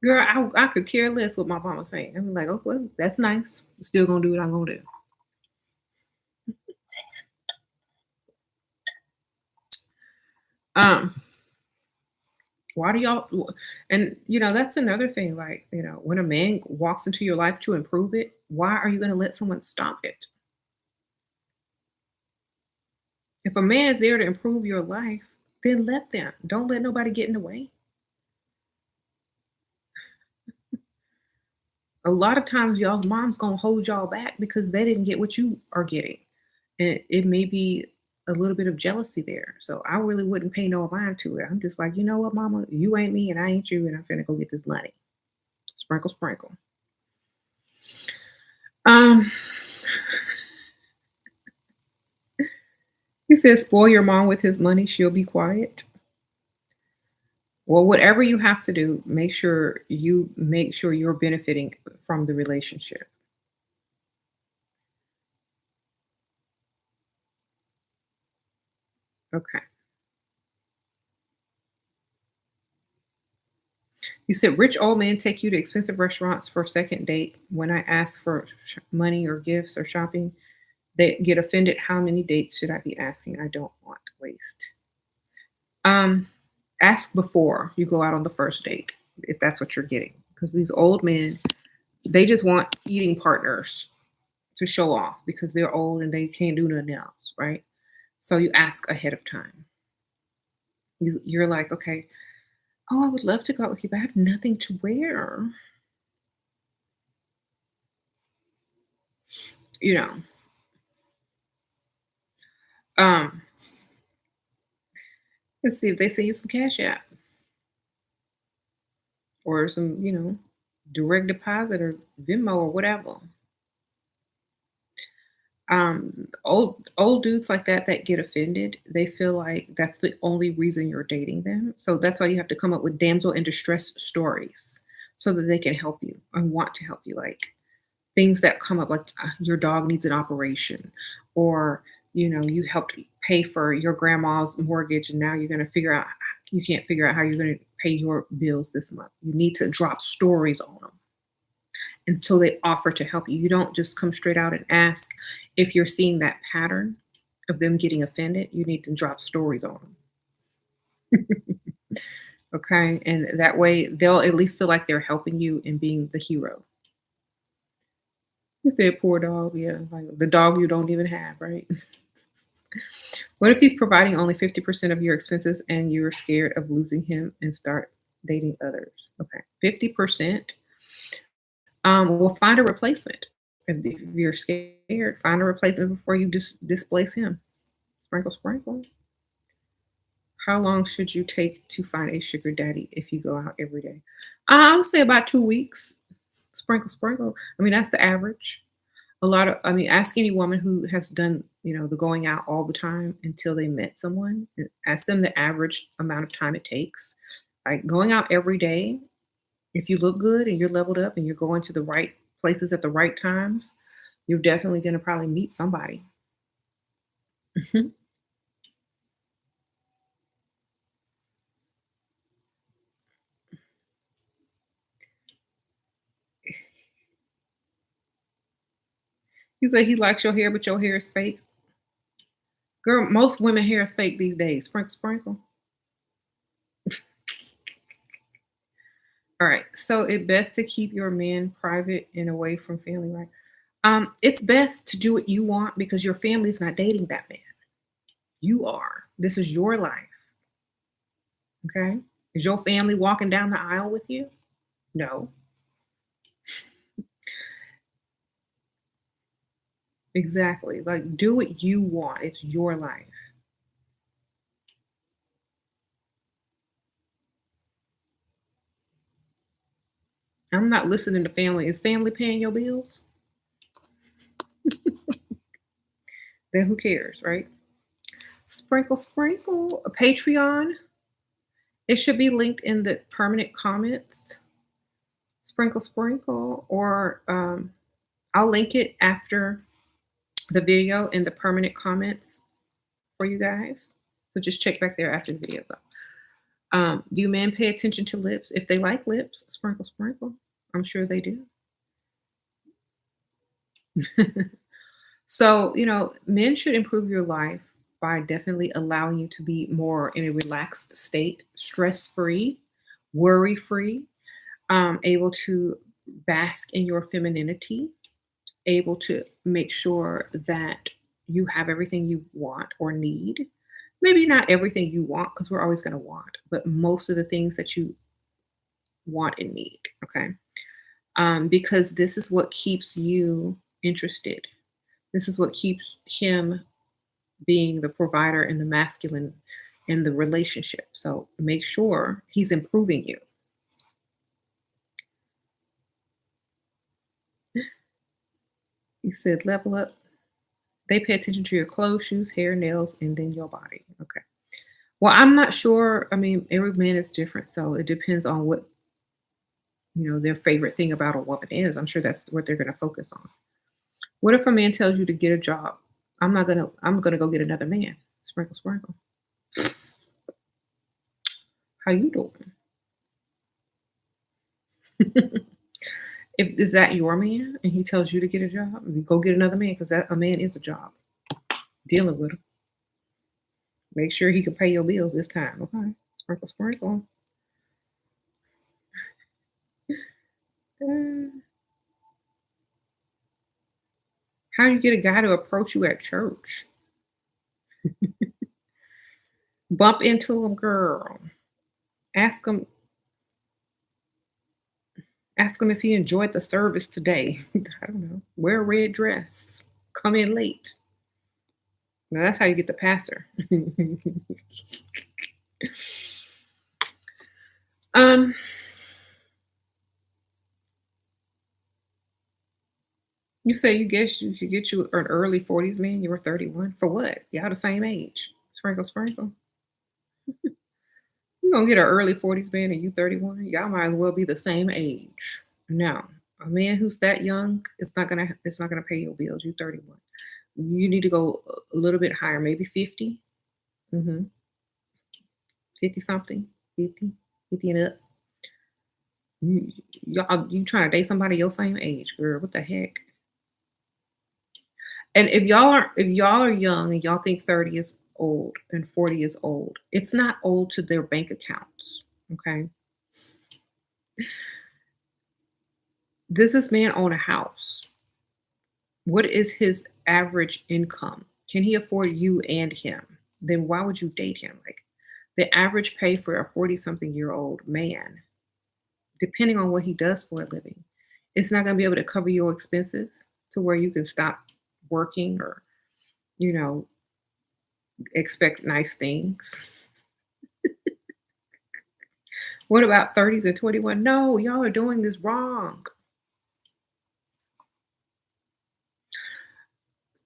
Girl, I could care less what my mama saying. I'm like, oh well, that's nice. Still gonna do what I'm gonna do. Um, why do y'all? And that's another thing. Like, when a man walks into your life to improve it, why are you gonna let someone stop it? If a man is there to improve your life, then let them. Don't let nobody get in the way. A lot of times, y'all's mom's gonna hold y'all back because they didn't get what you are getting, and it may be a little bit of jealousy there. So I really wouldn't pay no mind to it. I'm just like, you know what, mama, you ain't me and I ain't you, and I'm finna go get this money. Sprinkle, sprinkle. Um, he says, spoil your mom with his money, she'll be quiet. Well, whatever you have to do, make sure you're benefiting from the relationship. Okay. You said rich old men take you to expensive restaurants for a second date. When I ask for money or gifts or shopping, they get offended. How many dates should I be asking? I don't want to waste. Um, Ask before you go out on the first date if that's what you're getting, because these old men, they just want eating partners to show off because they're old and they can't do nothing else, right? So you ask ahead of time. You're like, okay, oh, I would love to go out with you, but I have nothing to wear. You know, um, let's see if they send you some cash app or some, direct deposit or Venmo or whatever. Old dudes like that get offended. They feel like that's the only reason you're dating them. So that's why you have to come up with damsel in distress stories so that they can help you and want to help you. Like things that come up, like your dog needs an operation, or you helped pay for your grandma's mortgage, and now you're going to figure out you can't figure out how you're going to pay your bills this month. You need to drop stories on them until they offer to help you. You don't just come straight out and ask. If you're seeing that pattern of them getting offended, you need to drop stories on them. Okay. And that way they'll at least feel like they're helping you and being the hero. You said poor dog. Yeah. Like the dog you don't even have, right? What if he's providing only 50% of your expenses and you're scared of losing him and start dating others? Okay. 50%. Well, find a replacement. If you're scared, find a replacement before you displace him. Sprinkle, sprinkle. How long should you take to find a sugar daddy if you go out every day? I would say about 2 weeks. Sprinkle, sprinkle. I mean, that's the average. Ask any woman who has done, the going out all the time until they met someone. And ask them the average amount of time it takes. Like going out every day, if you look good and you're leveled up and you're going to the right places at the right times, you're definitely going to probably meet somebody. He said he likes your hair, but your hair is fake. Girl, most women hair is fake these days. Sprinkle, sprinkle. All right. So it best to keep your man private and away from family, right? It's best to do what you want because your family's not dating that man. You are. This is your life. Okay. Is your family walking down the aisle with you? No. Exactly. Like do what you want. It's your life. I'm not listening to family. Is family paying your bills? Then who cares, right? Sprinkle, sprinkle. A Patreon. It should be linked in the permanent comments. Sprinkle, sprinkle. Or I'll link it after the video in the permanent comments for you guys. So just check back there after the video's up. Do men pay attention to lips? If they like lips, sprinkle, sprinkle. I'm sure they do. So, men should improve your life by definitely allowing you to be more in a relaxed state, stress free, worry free, able to bask in your femininity, able to make sure that you have everything you want or need. Maybe not everything you want, because we're always going to want, but most of the things that you want and need. Okay. Because this is what keeps you interested. This is what keeps him being the provider and the masculine in the relationship. So make sure he's improving you. He said, level up. They pay attention to your clothes, shoes, hair, nails, and then your body. Okay. Well, I'm not sure. I mean, every man is different. So it depends on what, their favorite thing about a woman is. I'm sure that's what they're going to focus on. What if a man tells you to get a job? I'm gonna go get another man. Sprinkle, sprinkle. How you doing? If is that your man and he tells you to get a job, you go get another man because that a man is a job. Dealing with him. Make sure he can pay your bills this time. Okay. Sprinkle, sprinkle. Uh, how do you get a guy to approach you at church? Bump into him, girl. Ask him. Ask him if he enjoyed the service today. I don't know. Wear a red dress. Come in late. Now that's how you get the pastor. um, you say you guess you could get you an early 40s man. You were 31. For what? Y'all the same age. Sprinkle, sprinkle. You gonna get an early 40s man and you 31? Y'all might as well be the same age. No. A man who's that young, it's not gonna pay your bills. You 31. You need to go a little bit higher, maybe 50. Mm-hmm. 50 something. 50. 50 and up. You trying to date somebody your same age, girl. What the heck? And if y'all are young and y'all think 30 is old and 40 is old, it's not old to their bank accounts. Okay. Does this man own a house? What is his average income? Can he afford you and him? Then why would you date him? Like the average pay for a 40 something year old man, depending on what he does for a living, it's not going to be able to cover your expenses to where you can stop working or, you know, expect nice things. What about 30s and 21? No, y'all are doing this wrong.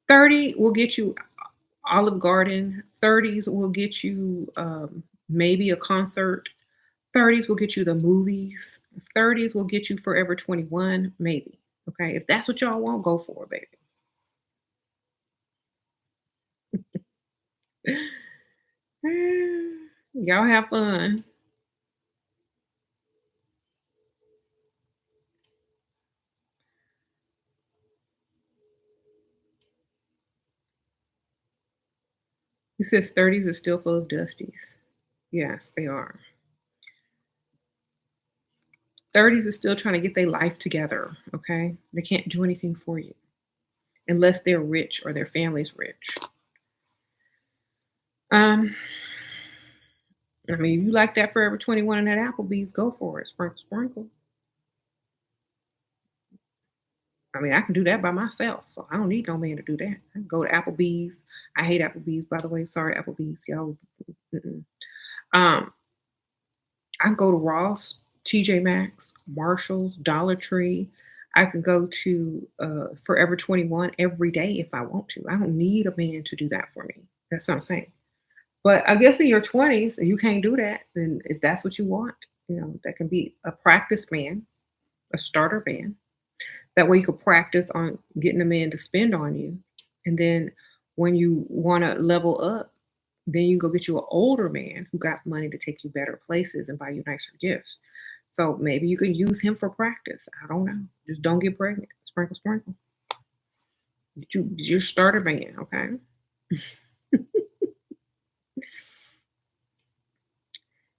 30 will get you Olive Garden. 30s will get you maybe a concert. 30s will get you the movies. 30s will get you Forever 21, maybe. Okay. If that's what y'all want, go for it, baby. Y'all have fun. He says 30s is still full of dusties. Yes, they are. 30s is still trying to get their life together. Okay. They can't do anything for you unless they're rich or their family's rich. Um, I mean, if you like that Forever 21 and that Applebee's, go for it. Sprinkle, sprinkle. I mean, I can do that by myself, so I don't need no man to do that. I can go to Applebee's. I hate Applebee's, by the way. Sorry, Applebee's, y'all. Mm-mm. Um, I can go to Ross, TJ Maxx, Marshalls, Dollar Tree. I can go to Forever 21 every day if I want to. I don't need a man to do that for me. That's what I'm saying. But I guess in your 20s, and you can't do that, then if that's what you want, that can be a practice man, a starter man. That way you could practice on getting a man to spend on you. And then when you want to level up, then you go get you an older man who got money to take you better places and buy you nicer gifts. So maybe you can use him for practice. I don't know. Just don't get pregnant. Sprinkle, sprinkle. You're starter man, okay?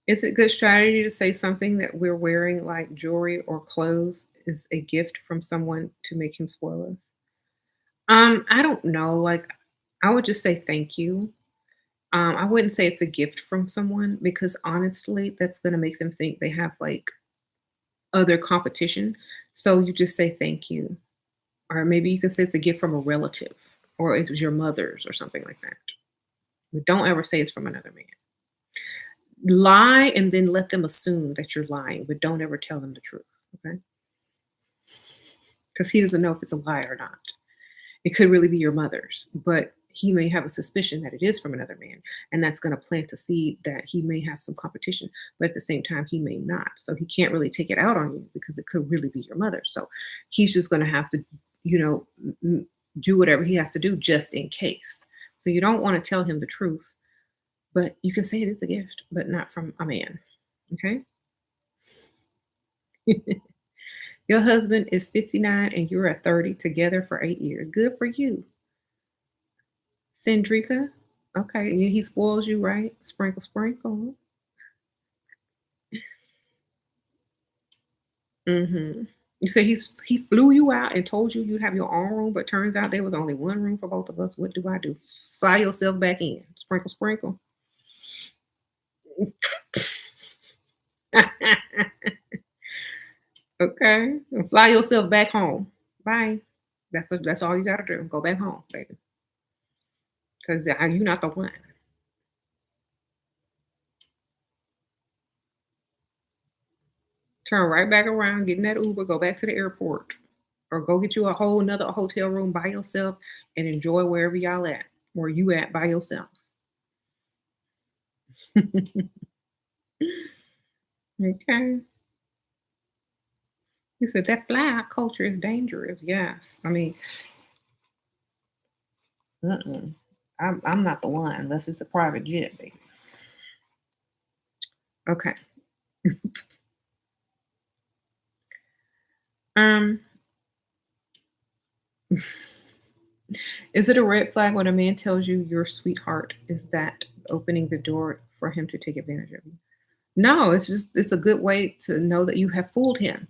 Is it good strategy to say something that we're wearing, like jewelry or clothes, is a gift from someone to make him spoil us? I don't know. Like, I would just say thank you. I wouldn't say it's a gift from someone because honestly, that's gonna make them think they have like other competition. So you just say thank you, or maybe you can say it's a gift from a relative, or it was your mother's, or something like that. But don't ever say it's from another man. Lie and then let them assume that you're lying, but don't ever tell them the truth. Okay? Because he doesn't know if it's a lie or not. It could really be your mother's, but he may have a suspicion that it is from another man, and that's going to plant a seed that he may have some competition, but at the same time, he may not. So he can't really take it out on you because it could really be your mother. So he's just going to have to, you know, do whatever he has to do just in case. So you don't want to tell him the truth, but you can say it is a gift, but not from a man. Okay. Your husband is 59 and you're at 30 together for 8 years. Good for you. Sandrika? Okay, yeah, he spoils you, right? Sprinkle, sprinkle. Mhm. You say he flew you out and told you you'd have your own room, but turns out there was only one room for both of us. What do I do? Fly yourself back in. Sprinkle, sprinkle. Okay, and fly yourself back home. Bye. That's all you gotta do. Go back home, baby. Because you're not the one. Turn right back around, get in that Uber, go back to the airport, or go get you a whole nother hotel room by yourself and enjoy wherever y'all at, where you at by yourself. Okay. He said that fly out culture is dangerous. Yes. I mean, mm-mm. I'm not the one unless it's a private jet, baby. Okay. Um, is it a red flag when a man tells you your sweetheart? Is that opening the door for him to take advantage of you? No, it's a good way to know that you have fooled him.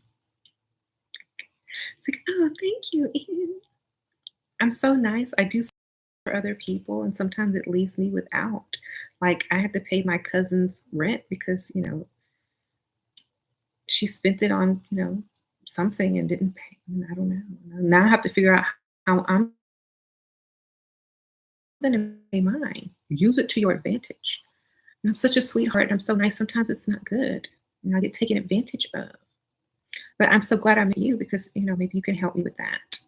It's like, oh, thank you. I'm so nice. I do for other people, and sometimes it leaves me without. Like I had to pay my cousin's rent because she spent it on something and didn't pay. And I don't know. Now I have to figure out how I'm going to pay mine. Use it to your advantage. I'm such a sweetheart. I'm so nice. Sometimes it's not good. I get taken advantage of. But I'm so glad I met you because maybe you can help me with that.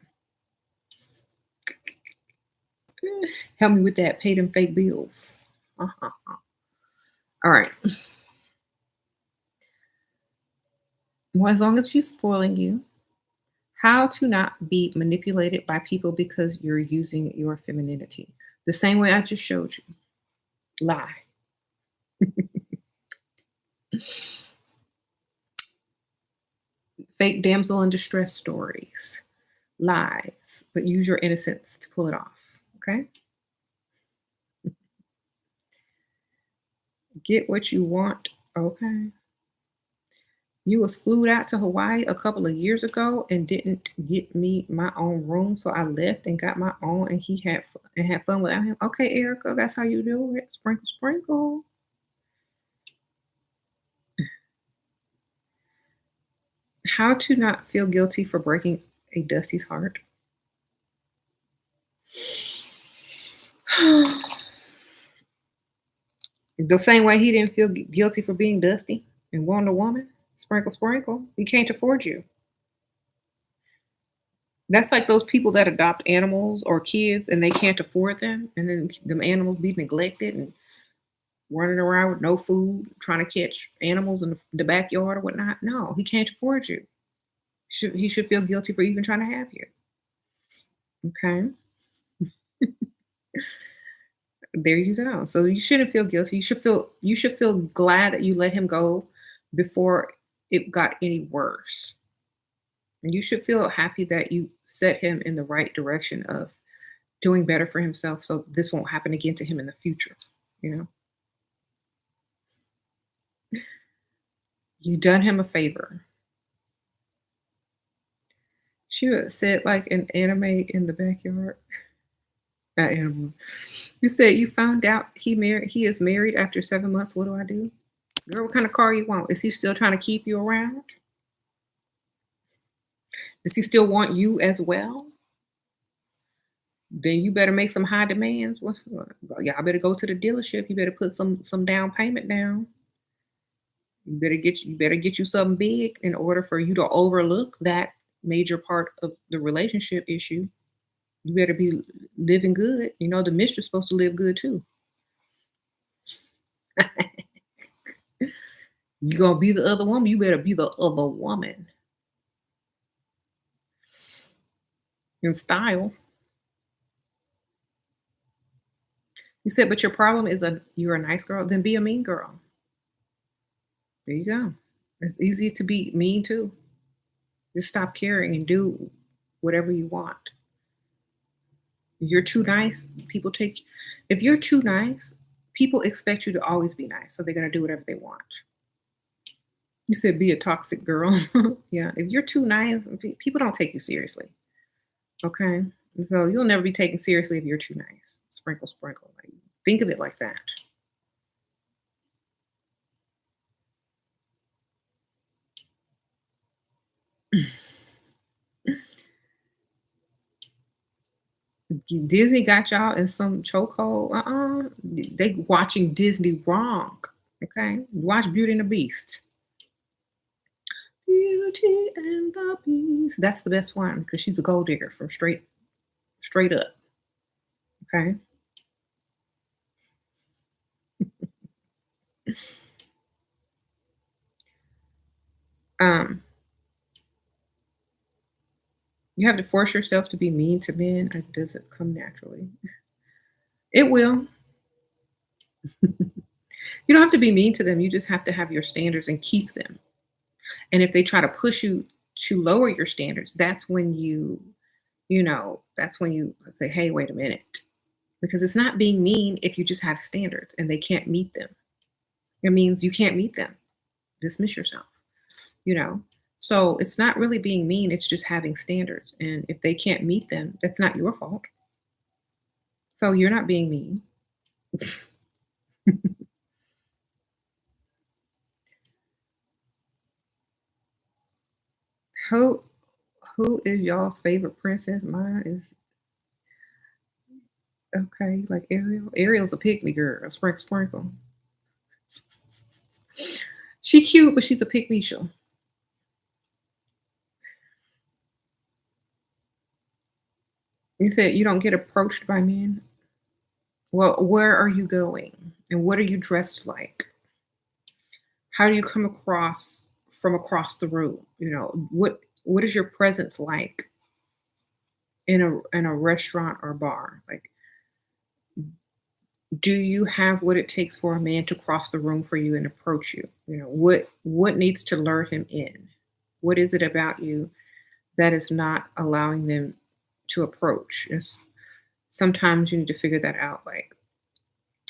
Help me with that. Pay them fake bills. Uh-huh. All right. Well, as long as she's spoiling you, how to not be manipulated by people because you're using your femininity. The same way I just showed you. Lie. Fake damsel in distress stories. Lies. But use your innocence to pull it off. Okay? Get what you want. Okay. You was flew out to Hawaii a couple of years ago and didn't get me my own room, so I left and got my own, and he had fun without him. Okay, Erica, that's how you do it. Sprinkle, sprinkle. How to not feel guilty for breaking a Dusty's heart. The same way he didn't feel guilty for being Dusty and wanting a woman. Sprinkle, sprinkle. He can't afford you. That's like those people that adopt animals or kids and they can't afford them, and then them animals be neglected and running around with no food, trying to catch animals in the backyard or whatnot. No, he can't afford you. He should feel guilty for even trying to have you. Okay, there you go. So you shouldn't feel guilty. You should feel glad that you let him go before it got any worse. And you should feel happy that you set him in the right direction of doing better for himself so this won't happen again to him in the future. You know, you done him a favor. She would sit like an anime in the backyard. Not animal. You said you found out he is married after 7 months. What do I do? Girl, what kind of car you want? Is he still trying to keep you around? Does he still want you as well? Then you better make some high demands. Y'all better go to the dealership. You better put some down payment down. You better get you something big in order for you to overlook that major part of the relationship issue. You better be living good. You know the mistress supposed to live good too. You gonna be the other woman. You better be the other woman in style. You said, but your problem is you're a nice girl. Then be a mean girl. There you go. It's easy to be mean too. Just stop caring and do whatever you want. You're too nice. People take. If you're too nice, people expect you to always be nice, so they're gonna do whatever they want. You said be a toxic girl. Yeah. If you're too nice, people don't take you seriously. Okay. So you'll never be taken seriously if you're too nice. Sprinkle, sprinkle. Like, think of it like that. Disney got y'all in some chokehold. They watching Disney wrong. Okay. Watch Beauty and the Beast. Beauty and the Beast. That's the best one because she's a gold digger from straight up. Okay. Um, you have to force yourself to be mean to men. It doesn't come naturally. It will. You don't have to be mean to them. You just have to have your standards and keep them. And if they try to push you to lower your standards, that's when you say, hey, wait a minute. Because it's not being mean if you just have standards and they can't meet them. It means you can't meet them. Dismiss yourself, you know? So it's not really being mean, it's just having standards. And if they can't meet them, that's not your fault. So you're not being mean. Who who is y'all's favorite princess? Mine is okay, like Ariel. Ariel's a pick me girl, a sprinkle sprinkle. She cute, but she's a pick me show. You said you don't get approached by men. Well, where are you going? And what are you dressed like? How do you come across from across the room? What is your presence like in a restaurant or bar? Like, do you have what it takes for a man to cross the room for you and approach you? What needs to lure him in? What is it about you that is not allowing them to approach? Sometimes you need to figure that out. Like,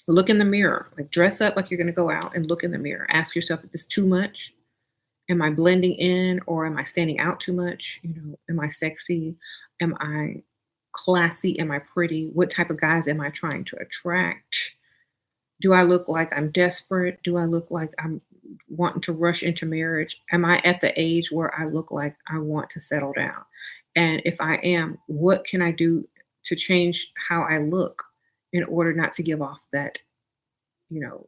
look in the mirror, like dress up like you're going to go out and look in the mirror. Ask yourself if it's too much. Am I blending in or am I standing out too much? Am I sexy? Am I classy? Am I pretty? What type of guys am I trying to attract? Do I look like I'm desperate? Do I look like I'm wanting to rush into marriage? Am I at the age where I look like I want to settle down? And if I am, what can I do to change how I look in order not to give off you know,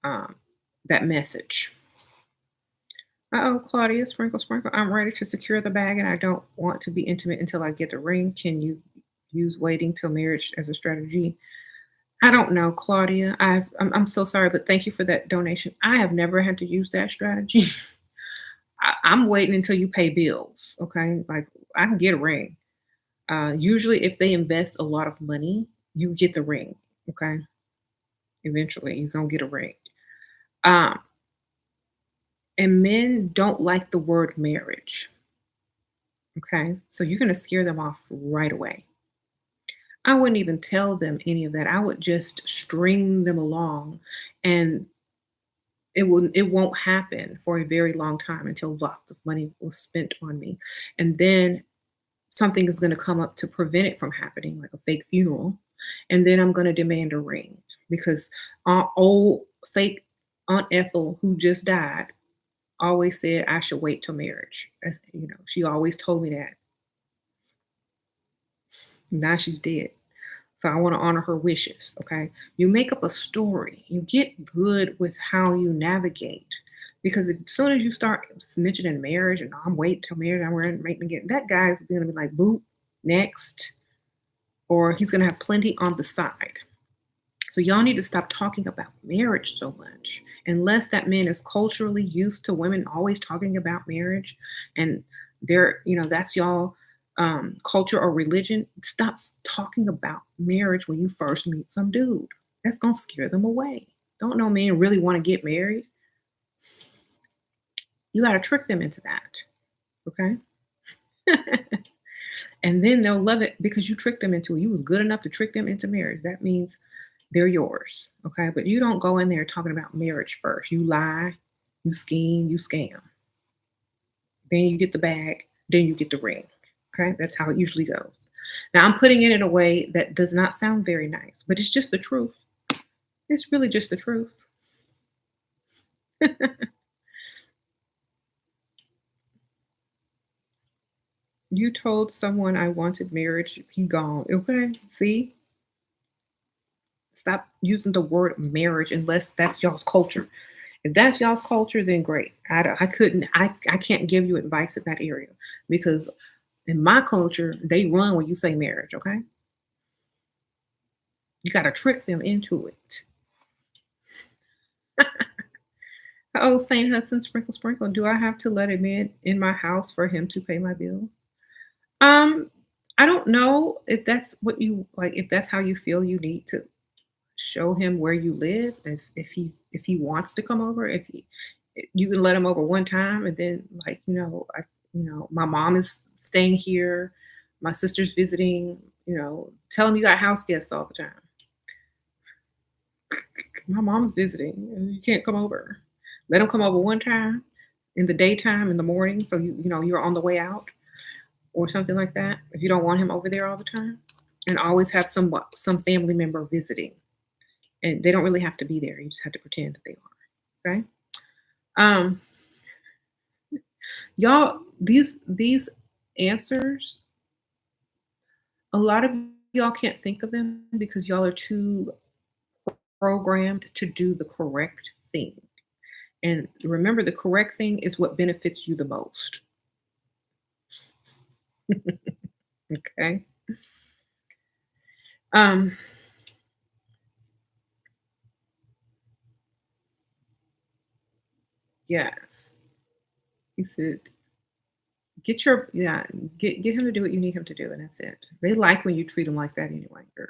um, that message? Uh-oh, Claudia, sprinkle, sprinkle. I'm ready to secure the bag and I don't want to be intimate until I get the ring. Can you use waiting till marriage as a strategy? I don't know, Claudia. I'm so sorry, but thank you for that donation. I have never had to use that strategy. I'm waiting until you pay bills. Okay. Like, I can get a ring. Usually, if they invest a lot of money, you get the ring. Okay. Eventually, you're going to get a ring. Um, and men don't like the word marriage. Okay. So you're going to scare them off right away. I wouldn't even tell them any of that. I would just string them along and it won't happen for a very long time until lots of money was spent on me. And then something is going to come up to prevent it from happening, like a fake funeral. And then I'm going to demand a ring because our old fake Aunt Ethel, who just died, always said I should wait till marriage. She always told me that. Now she's dead. So I want to honor her wishes. Okay. You make up a story. You get good with how you navigate. Because as soon as you start mentioning marriage and I'm waiting till marriage, I'm waiting to get that guy's gonna be like, boop, next. Or he's gonna have plenty on the side. So y'all need to stop talking about marriage so much. Unless that man is culturally used to women always talking about marriage and that's y'all culture or religion. Stop talking about marriage when you first meet some dude. That's gonna scare them away. Don't no man really want to get married. You gotta trick them into that. Okay. And then they'll love it because you tricked them into it. You was good enough to trick them into marriage. That means they're yours. Okay. But you don't go in there talking about marriage first. You lie, you scheme, you scam. Then you get the bag, then you get the ring. Okay. That's how it usually goes. Now I'm putting it in a way that does not sound very nice, but it's just the truth. It's really just the truth. You told someone I wanted marriage, he gone. Okay. See? Stop using the word marriage unless that's y'all's culture. If that's y'all's culture, then great. I can't give you advice in that area because in my culture, they run when you say marriage, okay? You got to trick them into it. Oh, St. Hudson, sprinkle, sprinkle. Do I have to let a man in my house for him to pay my bills? Um, I don't know if that's what you like, if that's how you feel you need to show him where you live. If he wants to come over, if he you can let him over one time and then like, my mom is staying here, my sister's visiting, tell him you got house guests all the time. My mom's visiting and you can't come over. Let him come over one time in the daytime in the morning so you're on the way out or something like that. If you don't want him over there all the time. And always have some family member visiting. And they don't really have to be there. You just have to pretend that they are. Okay. Um, y'all, these answers, a lot of y'all can't think of them because y'all are too programmed to do the correct thing. And remember, the correct thing is what benefits you the most. Okay. Um, yes. He said, get him to do what you need him to do, and that's it. They like when you treat them like that anyway, girl.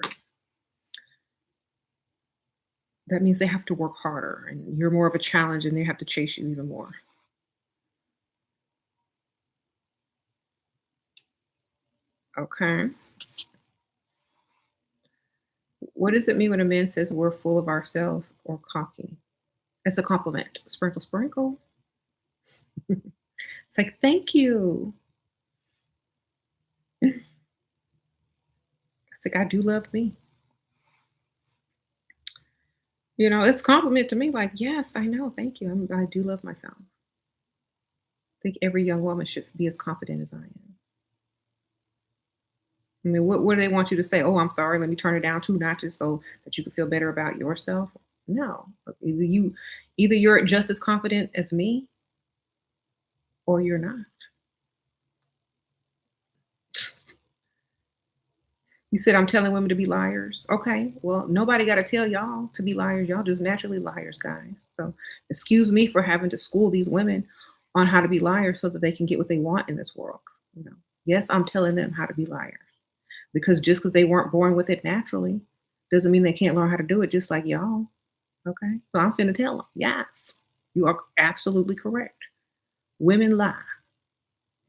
That means they have to work harder and you're more of a challenge and they have to chase you even more. Okay. What does it mean when a man says we're full of ourselves or cocky? It's a compliment. Sprinkle, sprinkle. It's like, thank you. It's like, I do love me. It's a compliment to me. Like, yes, I know. Thank you. I do love myself. I think every young woman should be as confident as I am. I mean, what do they want you to say? Oh, I'm sorry. Let me turn it down 2 notches so that you can feel better about yourself. No, either you're just as confident as me, or you're not. You said I'm telling women to be liars. Okay, well, nobody got to tell y'all to be liars. Y'all just naturally liars, guys. So, excuse me for having to school these women on how to be liars so that they can get what they want in this world. Yes, I'm telling them how to be liars because just because they weren't born with it naturally doesn't mean they can't learn how to do it just like y'all. Okay, so I'm finna tell them. Yes, you are absolutely correct. Women lie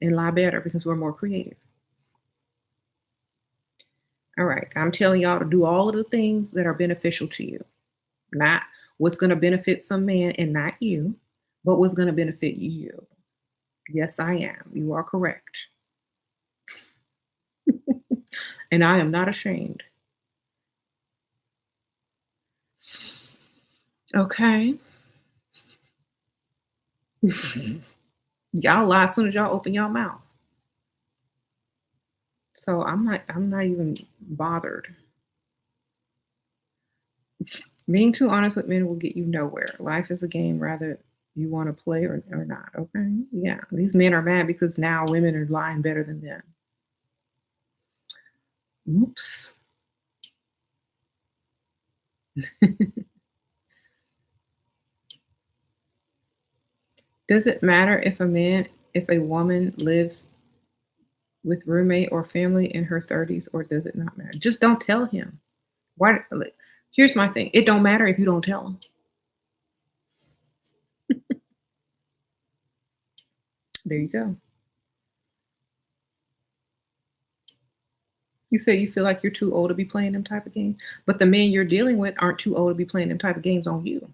and lie better because we're more creative. All right. I'm telling y'all to do all of the things that are beneficial to you, not what's going to benefit some man and not you, but what's going to benefit you. Yes, I am. You are correct. And I am not ashamed. Okay. Y'all lie as soon as y'all open your mouth. So I'm not even bothered. Being too honest with men will get you nowhere. Life is a game, rather you want to play or not. Okay. Yeah. These men are mad because now women are lying better than them. Oops. Does it matter if a woman lives with roommate or family in her 30s, or does it not matter? Just don't tell him. Why? Like, here's my thing. It don't matter if you don't tell him. There you go. You say you feel like you're too old to be playing them type of games, but the men you're dealing with aren't too old to be playing them type of games on you.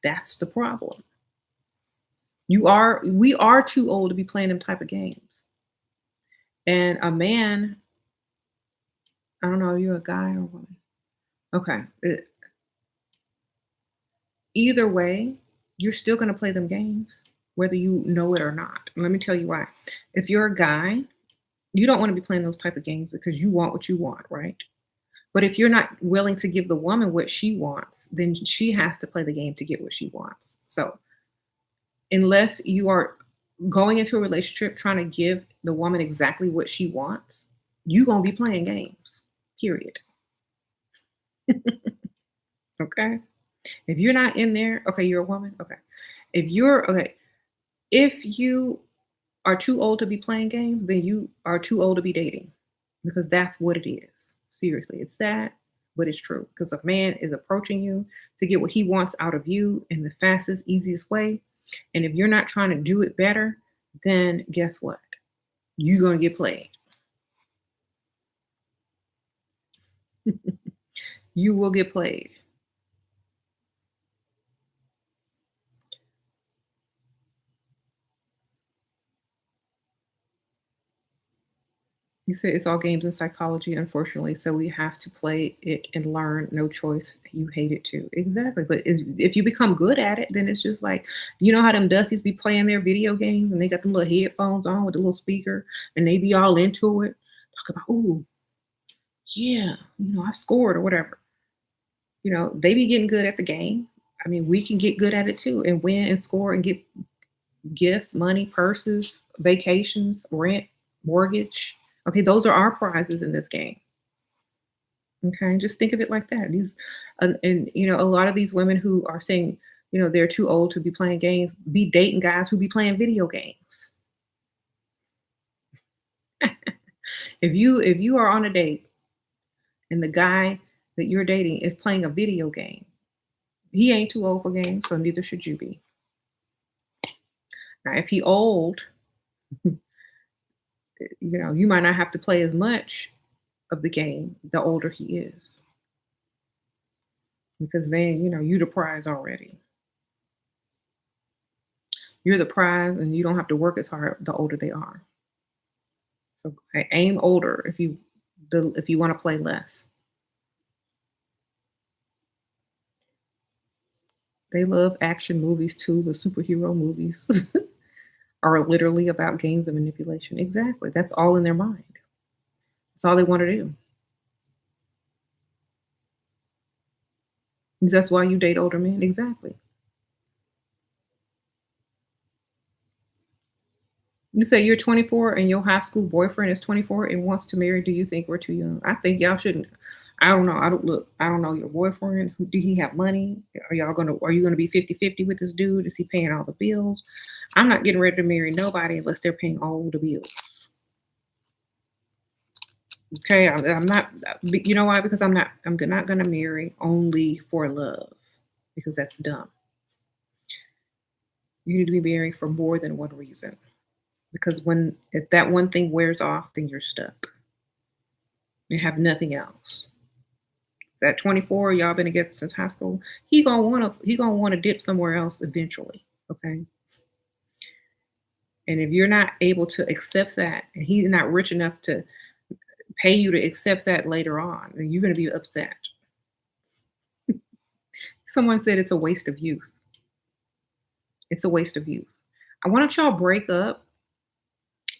That's the problem. We are too old to be playing them type of games. And a man, I don't know, are you a guy or a woman? Okay. Either way, you're still going to play them games, whether you know it or not. Let me tell you why. If you're a guy, you don't want to be playing those type of games because you want what you want, right? But if you're not willing to give the woman what she wants, then she has to play the game to get what she wants. So, unless you are going into a relationship trying to give the woman exactly what she wants, you're going to be playing games, period. Okay. If you're not in there, okay, you're a woman. Okay. Okay, if you are too old to be playing games, then you are too old to be dating because that's what it is. Seriously, it's sad, but it's true. Because a man is approaching you to get what he wants out of you in the fastest, easiest way. And if you're not trying to do it better, then guess what? You're going to get played. You will get played. You said it's all games and psychology, unfortunately. So we have to play it and learn. No choice. You hate it too. Exactly. But if you become good at it, then it's just like, you know how them Dusties be playing their video games and they got them little headphones on with the little speaker and they be all into it. Talk about, oh, yeah, I scored or whatever. They be getting good at the game. I mean, we can get good at it too and win and score and get gifts, money, purses, vacations, rent, mortgage. Okay, those are our prizes in this game. Okay, just think of it like that. A lot of these women who are saying, they're too old to be playing games, be dating guys who be playing video games. If you are on a date and the guy that you're dating is playing a video game, he ain't too old for games, so neither should you be. Now, if he old, you might not have to play as much of the game the older he is, because then you the prize already. You're the prize, and you don't have to work as hard the older they are. So aim older if you want to play less. They love action movies too, but superhero movies are literally about games of manipulation. Exactly. That's all in their mind. That's all they want to do. That's why you date older men. Exactly. You say you're 24 and your high school boyfriend is 24 and wants to marry. Do you think we're too young? I think y'all shouldn't. I don't know. I don't know your boyfriend. Do he have money? Are you gonna be 50-50 with this dude? Is he paying all the bills? I'm not getting ready to marry nobody unless they're paying all the bills. Okay, I'm not. You know why? Because I'm not gonna marry only for love, because that's dumb. You need to be married for more than one reason. Because if that one thing wears off, then you're stuck. You have nothing else. At 24, y'all been together since high school. He gonna wanna dip somewhere else eventually. Okay. And if you're not able to accept that, and he's not rich enough to pay you to accept that later on, then you're gonna be upset. Someone said it's a waste of youth. It's a waste of youth. Why don't y'all break up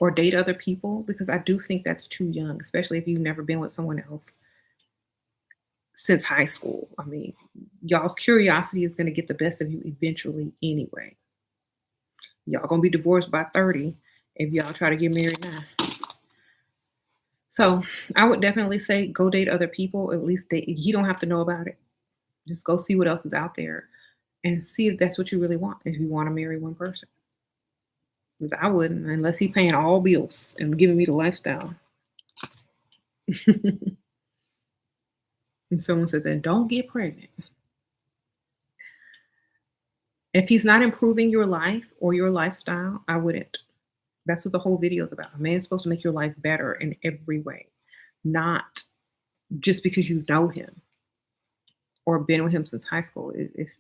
or date other people because I do think that's too young, especially if you've never been with someone else since high school. I mean, y'all's curiosity is going to get the best of you eventually anyway. Y'all going to be divorced by 30 if y'all try to get married now. So I would definitely say go date other people. At least you don't have to know about it. Just go see what else is out there and see if that's what you really want. If you want to marry one person, because I wouldn't unless he paying all bills and giving me the lifestyle. And someone says, and don't get pregnant. If he's not improving your life or your lifestyle, I wouldn't. That's what the whole video is about. A man's supposed to make your life better in every way, not just because you know him or been with him since high school. If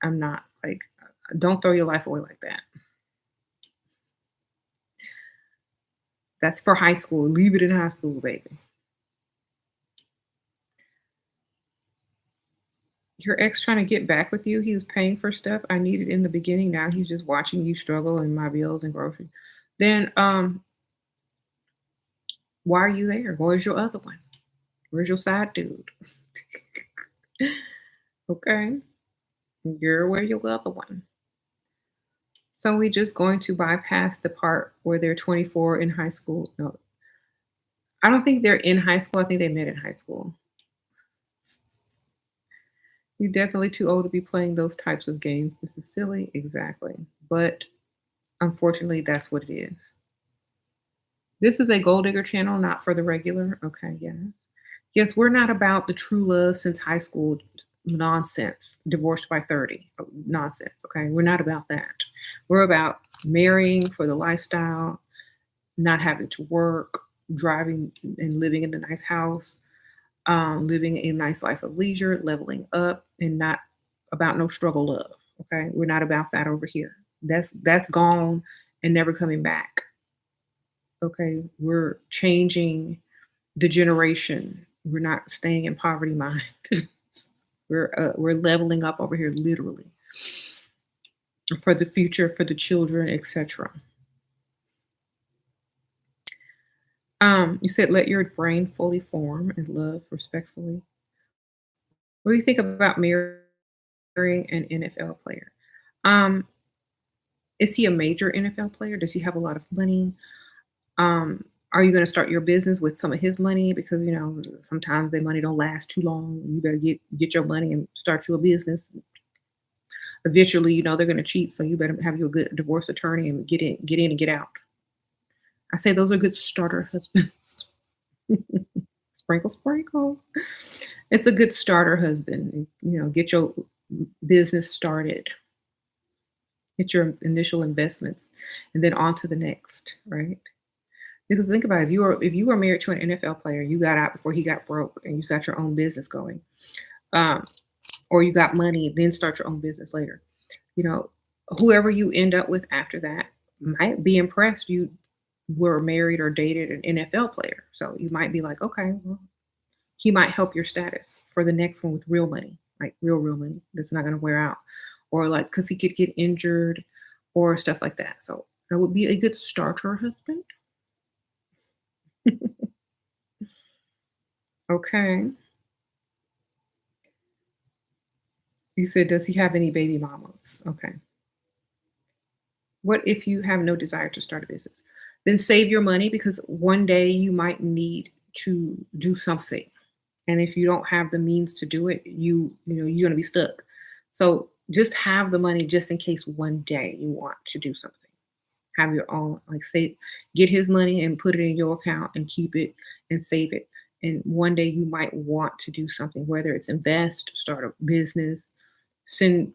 I'm not like, don't throw your life away like that. That's for high school. Leave it in high school, baby. Your ex trying to get back with you. He was paying for stuff I needed in the beginning. Now he's just watching you struggle and my bills and groceries. Then why are you there? Where's your other one? Where's your side dude? Okay. You're where your other one. So we just going to bypass the part where they're 24 in high school. No, I don't think they're in high school. I think they met in high school. You're definitely too old to be playing those types of games. This is silly. Exactly. But unfortunately, that's what it is. This is a gold digger channel, not for the regular. Okay, yes. Yes, we're not about the true love since high school nonsense, divorced by 30 nonsense. Okay, we're not about that. We're about marrying for the lifestyle, not having to work, driving and living in a nice house, living a nice life of leisure, leveling up, and not about no struggle love. Okay, we're not about that over here. That's gone and never coming back. Okay, we're changing the generation. We're not staying in poverty mind. We're leveling up over here, literally, for the future, for the children, etc. You said let your brain fully form and love respectfully. What do you think about marrying an NFL player? Um, is he a major NFL player? Does he have a lot of money? Um, are you going to start your business with some of his money? Because sometimes their money don't last too long. You better get your money and start you a business. Eventually, they're going to cheat, so you better have you a good divorce attorney and get in and get out. I say those are good starter husbands. Sprinkle, sprinkle. It's a good starter husband. Get your business started. Get your initial investments, and then on to the next, right? Because think about it, if you were married to an NFL player, you got out before he got broke, and you got your own business going, um, or you got money, then start your own business later. You know, whoever you end up with after that might be impressed you were married or dated an NFL player. So you might be like, okay, well, he might help your status for the next one with real money, like real money that's not going to wear out, or like because he could get injured or stuff like that. So that would be a good starter husband. Okay. You said, does he have any baby mamas? Okay. What if you have no desire to start a business? Then save your money because one day you might need to do something. And if you don't have the means to do it, you're gonna be stuck. So just have the money just in case one day you want to do something. Have your own, like say, get his money and put it in your account and keep it and save it. And one day you might want to do something, whether it's invest, start a business, send,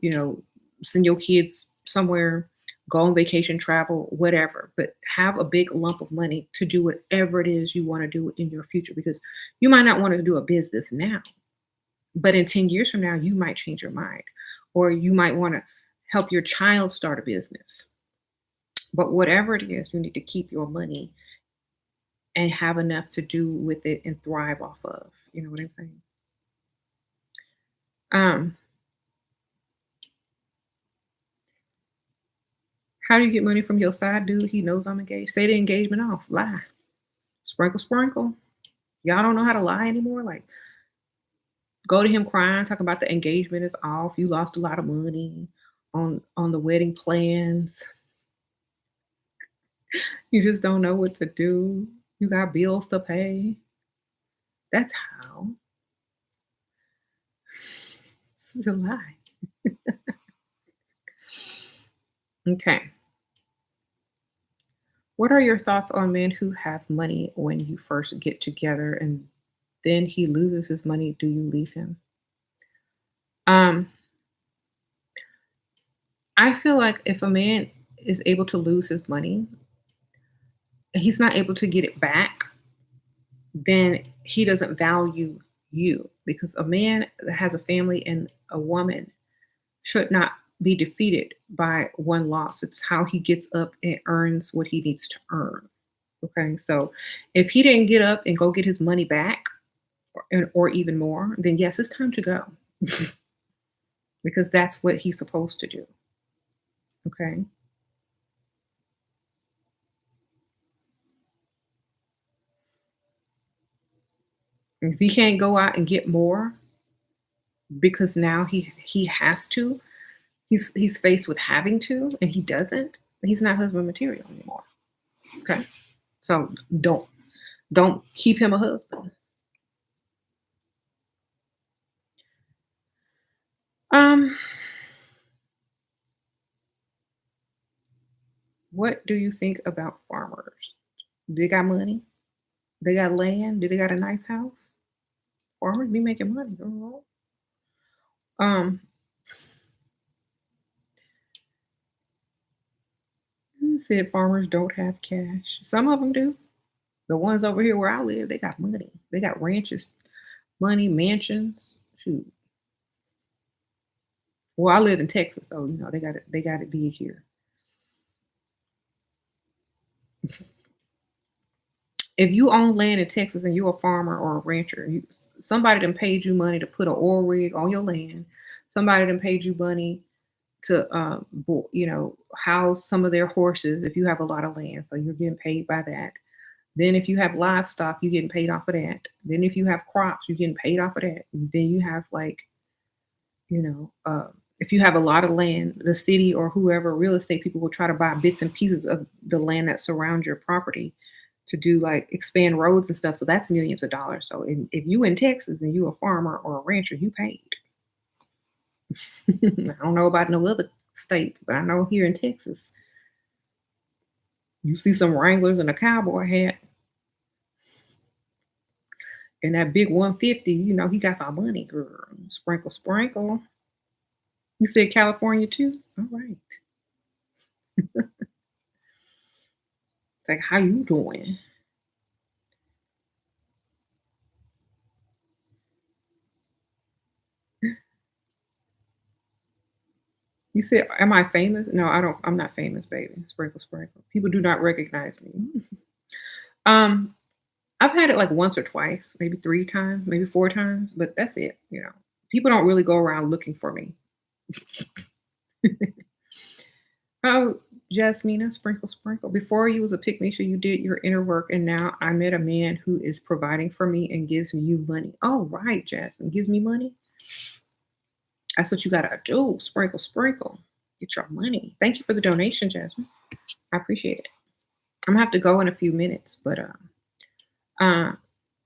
send your kids somewhere, go on vacation, travel, whatever. But have a big lump of money to do whatever it is you want to do in your future because you might not want to do a business now, but in 10 years from now, you might change your mind or you might want to help your child start a business. But whatever it is, you need to keep your money and have enough to do with it and thrive off of. You know what I'm saying? Um, How do you get money from your side dude? He knows I'm engaged. Say the engagement off. Lie. Sprinkle, sprinkle. Y'all don't know how to lie anymore. Like, go to him crying, talking about the engagement is off. You lost a lot of money on the wedding plans. You just don't know what to do. You got bills to pay. That's how. It's a lie. Okay. What are your thoughts on men who have money when you first get together and then he loses his money? Do you leave him? Um, I feel like if a man is able to lose his money, he's not able to get it back, then he doesn't value you because a man that has a family and a woman should not be defeated by one loss. It's how he gets up and earns what he needs to earn. Okay. So if he didn't get up and go get his money back or even more, then yes, it's time to go because that's what he's supposed to do. Okay. If he can't go out and get more because now he has to, he's faced with having to and he doesn't, he's not husband material anymore. Okay. So don't don't keep him a husband. Um, what do you think about farmers? They got money? They got land? Do they got a nice house? Farmers be making money, girl. Um, who said farmers don't have cash? Some of them do. The ones over here where I live, they got money. They got ranches, money, mansions. Shoot. Well, I live in Texas, so they got it big here. If you own land in Texas and you're a farmer or a rancher, somebody done paid you money to put an oil rig on your land. Somebody done paid you money to, house some of their horses if you have a lot of land. So you're getting paid by that. Then if you have livestock, you're getting paid off of that. Then if you have crops, you're getting paid off of that. And then you have like, you know, if you have a lot of land, the city or whoever real estate people will try to buy bits and pieces of the land that surround your property to do like expand roads and stuff. So that's millions of dollars. So if you in Texas and you a farmer or a rancher, you paid. I don't know about no other states, but I know here in Texas, you see some Wranglers and a cowboy hat and that big 150, he got some money, girl. Sprinkle, sprinkle. You said California too? All right. Like, how you doing? You said, am I famous? No, I don't. I'm not famous, baby. Sprinkle, sprinkle. People do not recognize me. um, I've had it like once or twice, maybe 3 times, maybe 4 times, but that's it. People don't really go around looking for me. Oh, Jasmina, sprinkle, sprinkle. Before you was a pick me, so you did your inner work, and now I met a man who is providing for me and gives you money. All right, Jasmine, gives me money. That's what you gotta do. Sprinkle, sprinkle. Get your money. Thank you for the donation, Jasmine. I appreciate it. I'm gonna have to go in a few minutes, but uh,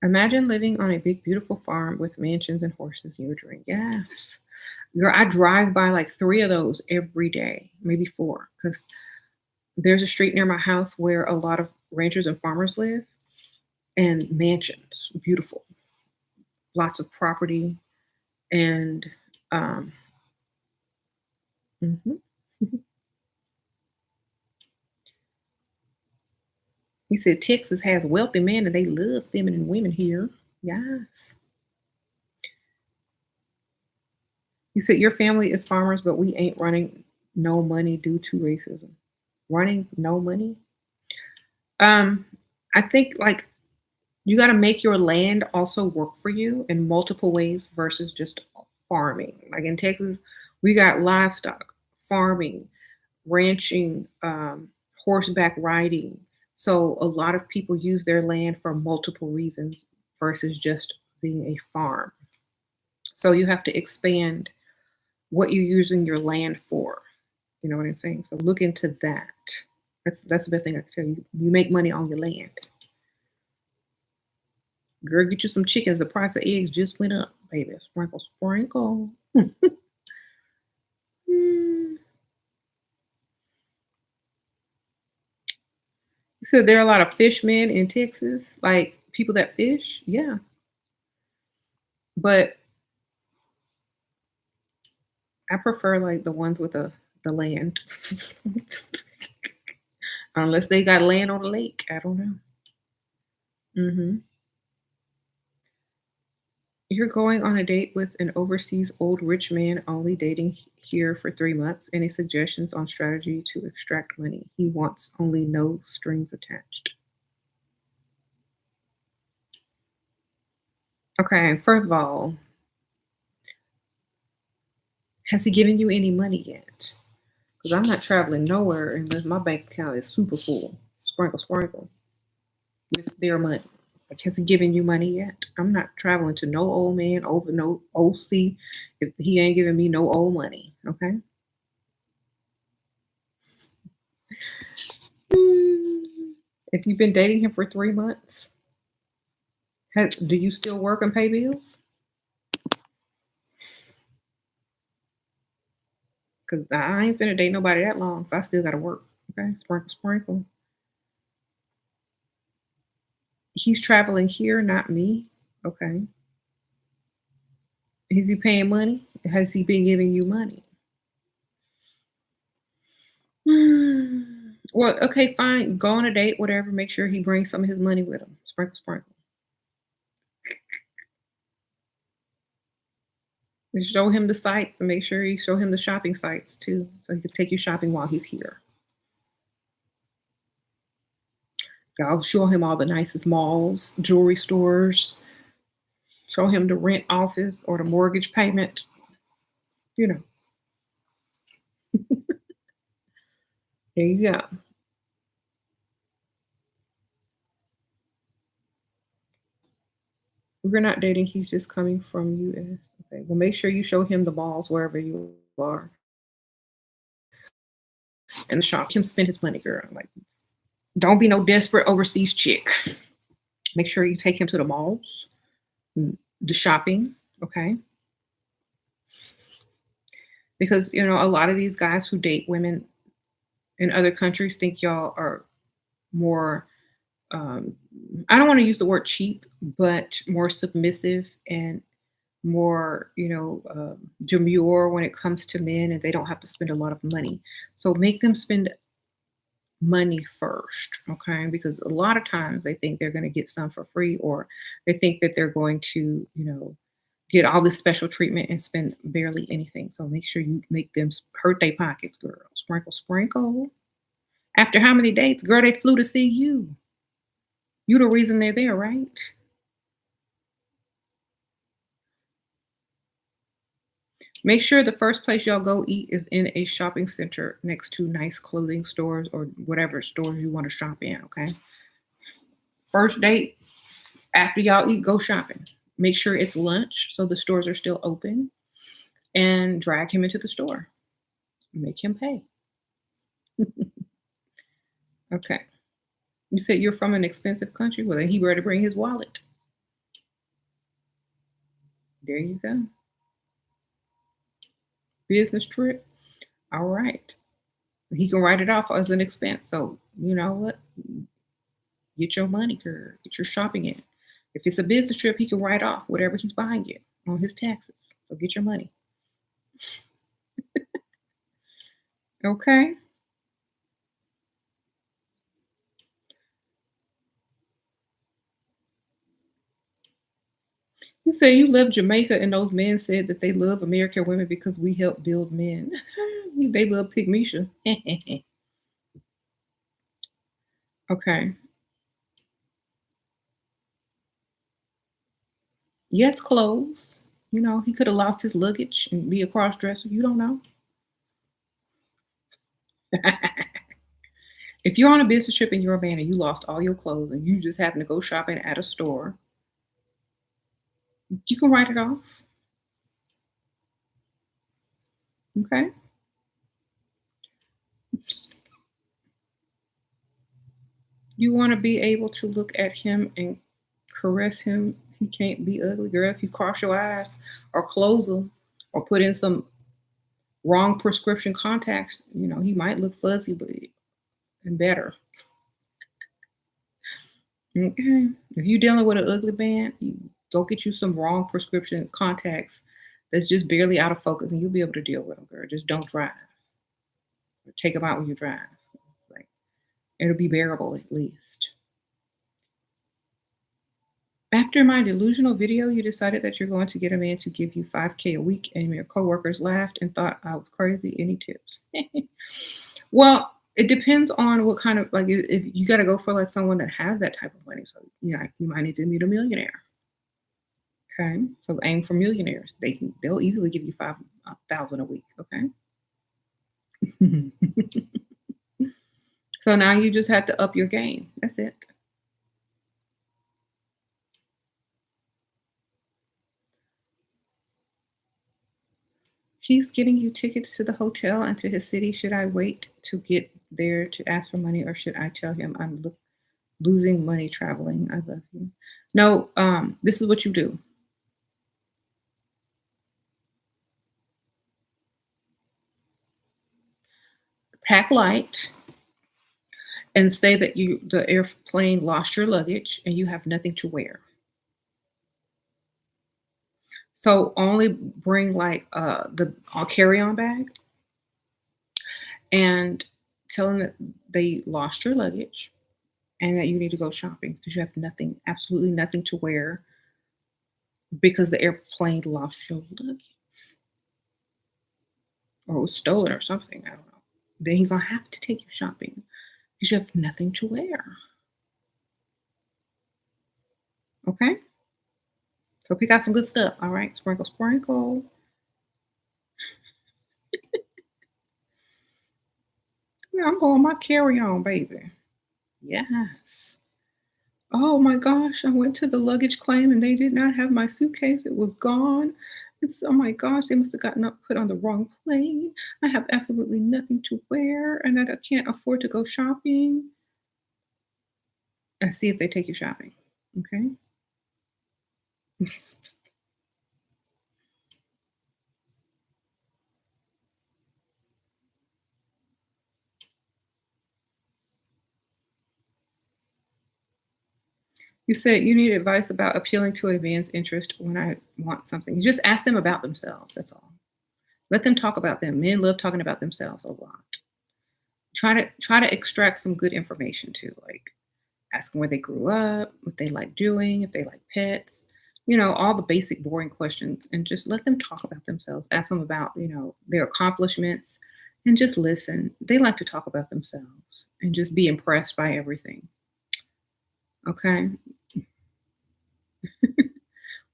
imagine living on a big, beautiful farm with mansions and horses. Your dream, yes. Girl, I drive by like 3 of those every day, maybe 4, because there's a street near my house where a lot of ranchers and farmers live, and mansions, beautiful, lots of property, and um, mhm. He said Texas has wealthy men and they love feminine women here. Yes. You said your family is farmers, but we ain't running no money due to racism. Running no money? Um, I think like you got to make your land also work for you in multiple ways versus just farming. Like in Texas, we got livestock, farming, ranching, horseback riding. So a lot of people use their land for multiple reasons versus just being a farm. So you have to expand what you're using your land for. You know what I'm saying? So look into that. That's the best thing I can tell you. You make money on your land. Girl, get you some chickens. The price of eggs just went up, baby. Sprinkle, sprinkle. Mm. So there are a lot of fishermen in Texas, like people that fish. Yeah, but I prefer like the ones with the land, unless they got land on the lake. I don't know. Hmm. You're going on a date with an overseas old rich man, only dating here for 3 months. Any suggestions on strategy to extract money? He wants only no strings attached. Okay, first of all, has he given you any money yet? Because I'm not traveling nowhere unless my bank account is super full. Sprinkle, sprinkle with their money. Like, has he given you money yet? I'm not traveling to no old man over no OC if he ain't giving me no old money. Okay. Mm. If you've been dating him for 3 months, do you still work and pay bills? Because I ain't finna date nobody that long if I still gotta work. Okay. Sprinkle, sprinkle. He's traveling here, not me. Okay. Is he paying money? Has he been giving you money? Well, okay, fine. Go on a date, whatever. Make sure he brings some of his money with him. Sprinkle, sprinkle. And show him the sites and make sure you show him the shopping sites too, so he can take you shopping while he's here. Y'all show him all the nicest malls, jewelry stores. Show him the rent office or the mortgage payment. You know, there you go. We're not dating. He's just coming from US. Okay. Well, make sure you show him the malls wherever you are and the shop. Him spend his money, girl. Like, don't be no desperate overseas chick. Make sure you take him to the malls, the shopping, okay? Because a lot of these guys who date women in other countries think y'all are more. Um, I don't want to use the word cheap, but more submissive and more, demure when it comes to men, and they don't have to spend a lot of money. So make them spend money first, okay? Because a lot of times they think they're going to get some for free, or they think that they're going to, get all this special treatment and spend barely anything. So make sure you make them hurt their pockets, girl. Sprinkle, sprinkle. After how many dates, girl? They flew to see you. You the reason they're there, right? Make sure the first place y'all go eat is in a shopping center next to nice clothing stores or whatever stores you want to shop in, okay? First date, after y'all eat, go shopping. Make sure it's lunch so the stores are still open and drag him into the store. Make him pay. Okay. You said you're from an expensive country. Well, then he better bring his wallet. There you go. Business trip. All right. He can write it off as an expense. So you know what? Get your money, girl. Get your shopping in. If it's a business trip, he can write off whatever he's buying it on his taxes. So get your money. Okay. You say you left Jamaica and those men said that they love American women because we help build men. They love Pygmisha. Okay. Yes, clothes. He could have lost his luggage and be a cross dresser. You don't know. If you're on a business trip and you're a man and you lost all your clothes and you just happen to go shopping at a store, you can write it off. Okay. You want to be able to look at him and caress him. He can't be ugly, girl. If you cross your eyes or close them or put in some wrong prescription contacts, he might look fuzzy, but and better. Okay. If you're dealing with an ugly man, you go get you some wrong prescription contacts that's just barely out of focus, and you'll be able to deal with them, girl. Just don't drive. Or take them out when you drive. Like it'll be bearable at least. After my delusional video, you decided that you're going to get a man to give you 5K a week, and your coworkers laughed and thought I was crazy. Any tips? Well, it depends on what kind of like if you got to go for like someone that has that type of money. So you might need to meet a millionaire. Okay, so aim for millionaires. They'll easily give you 5,000 a week. Okay. So now you just have to up your game. That's it. He's getting you tickets to the hotel and to his city. Should I wait to get there to ask for money, or should I tell him I'm losing money traveling? I love you. No, this is what you do. Pack light and say that the airplane lost your luggage and you have nothing to wear. So only bring like the carry-on bag and tell them that they lost your luggage and that you need to go shopping because you have nothing, absolutely nothing to wear because the airplane lost your luggage or was stolen or something. I don't know. Then he's gonna have to take you shopping because you have nothing to wear. Okay? So pick out some good stuff. All right. Sprinkle, sprinkle. Yeah, I'm going my carry-on, baby. Yes. Oh my gosh, I went to the luggage claim and they did not have my suitcase. It was gone. It's oh my gosh, they must have gotten up put on the wrong plane. I have absolutely nothing to wear and I can't afford to go shopping. And see if they take you shopping. Okay. You said you need advice about appealing to a man's interest when I want something. You just ask them about themselves. That's all. Let them talk about them. Men love talking about themselves a lot. Try to extract some good information too, like ask them where they grew up, what they like doing, if they like pets, all the basic boring questions, and just let them talk about themselves. Ask them about, their accomplishments and just listen. They like to talk about themselves and just be impressed by everything. Okay.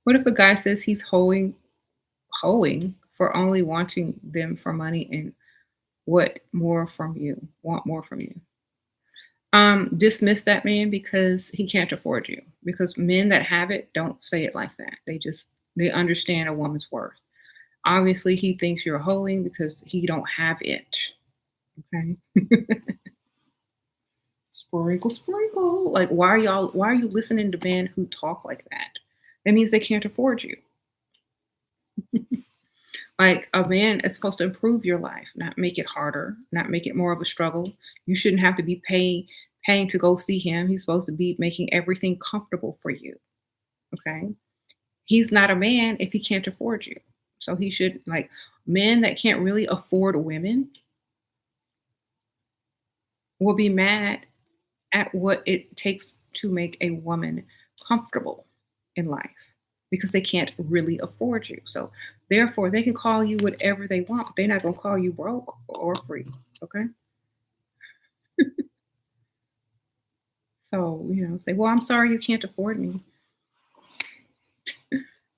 What if a guy says he's hoeing for only wanting them for money and want more from you? Dismiss that man because he can't afford you. Because men that have it don't say it like that. They understand a woman's worth. Obviously, he thinks you're hoeing because he don't have it. Okay. Sprinkle, sprinkle. Like, why are you listening to men who talk like that? That means they can't afford you. Like a man is supposed to improve your life, not make it harder, not make it more of a struggle. You shouldn't have to be paying to go see him. He's supposed to be making everything comfortable for you. Okay. He's not a man if he can't afford you. So he should like men that can't really afford women will be mad at what it takes to make a woman comfortable in life because they can't really afford you. So therefore they can call you whatever they want, but they're not gonna call you broke or free. Okay. So, say, well, I'm sorry you can't afford me.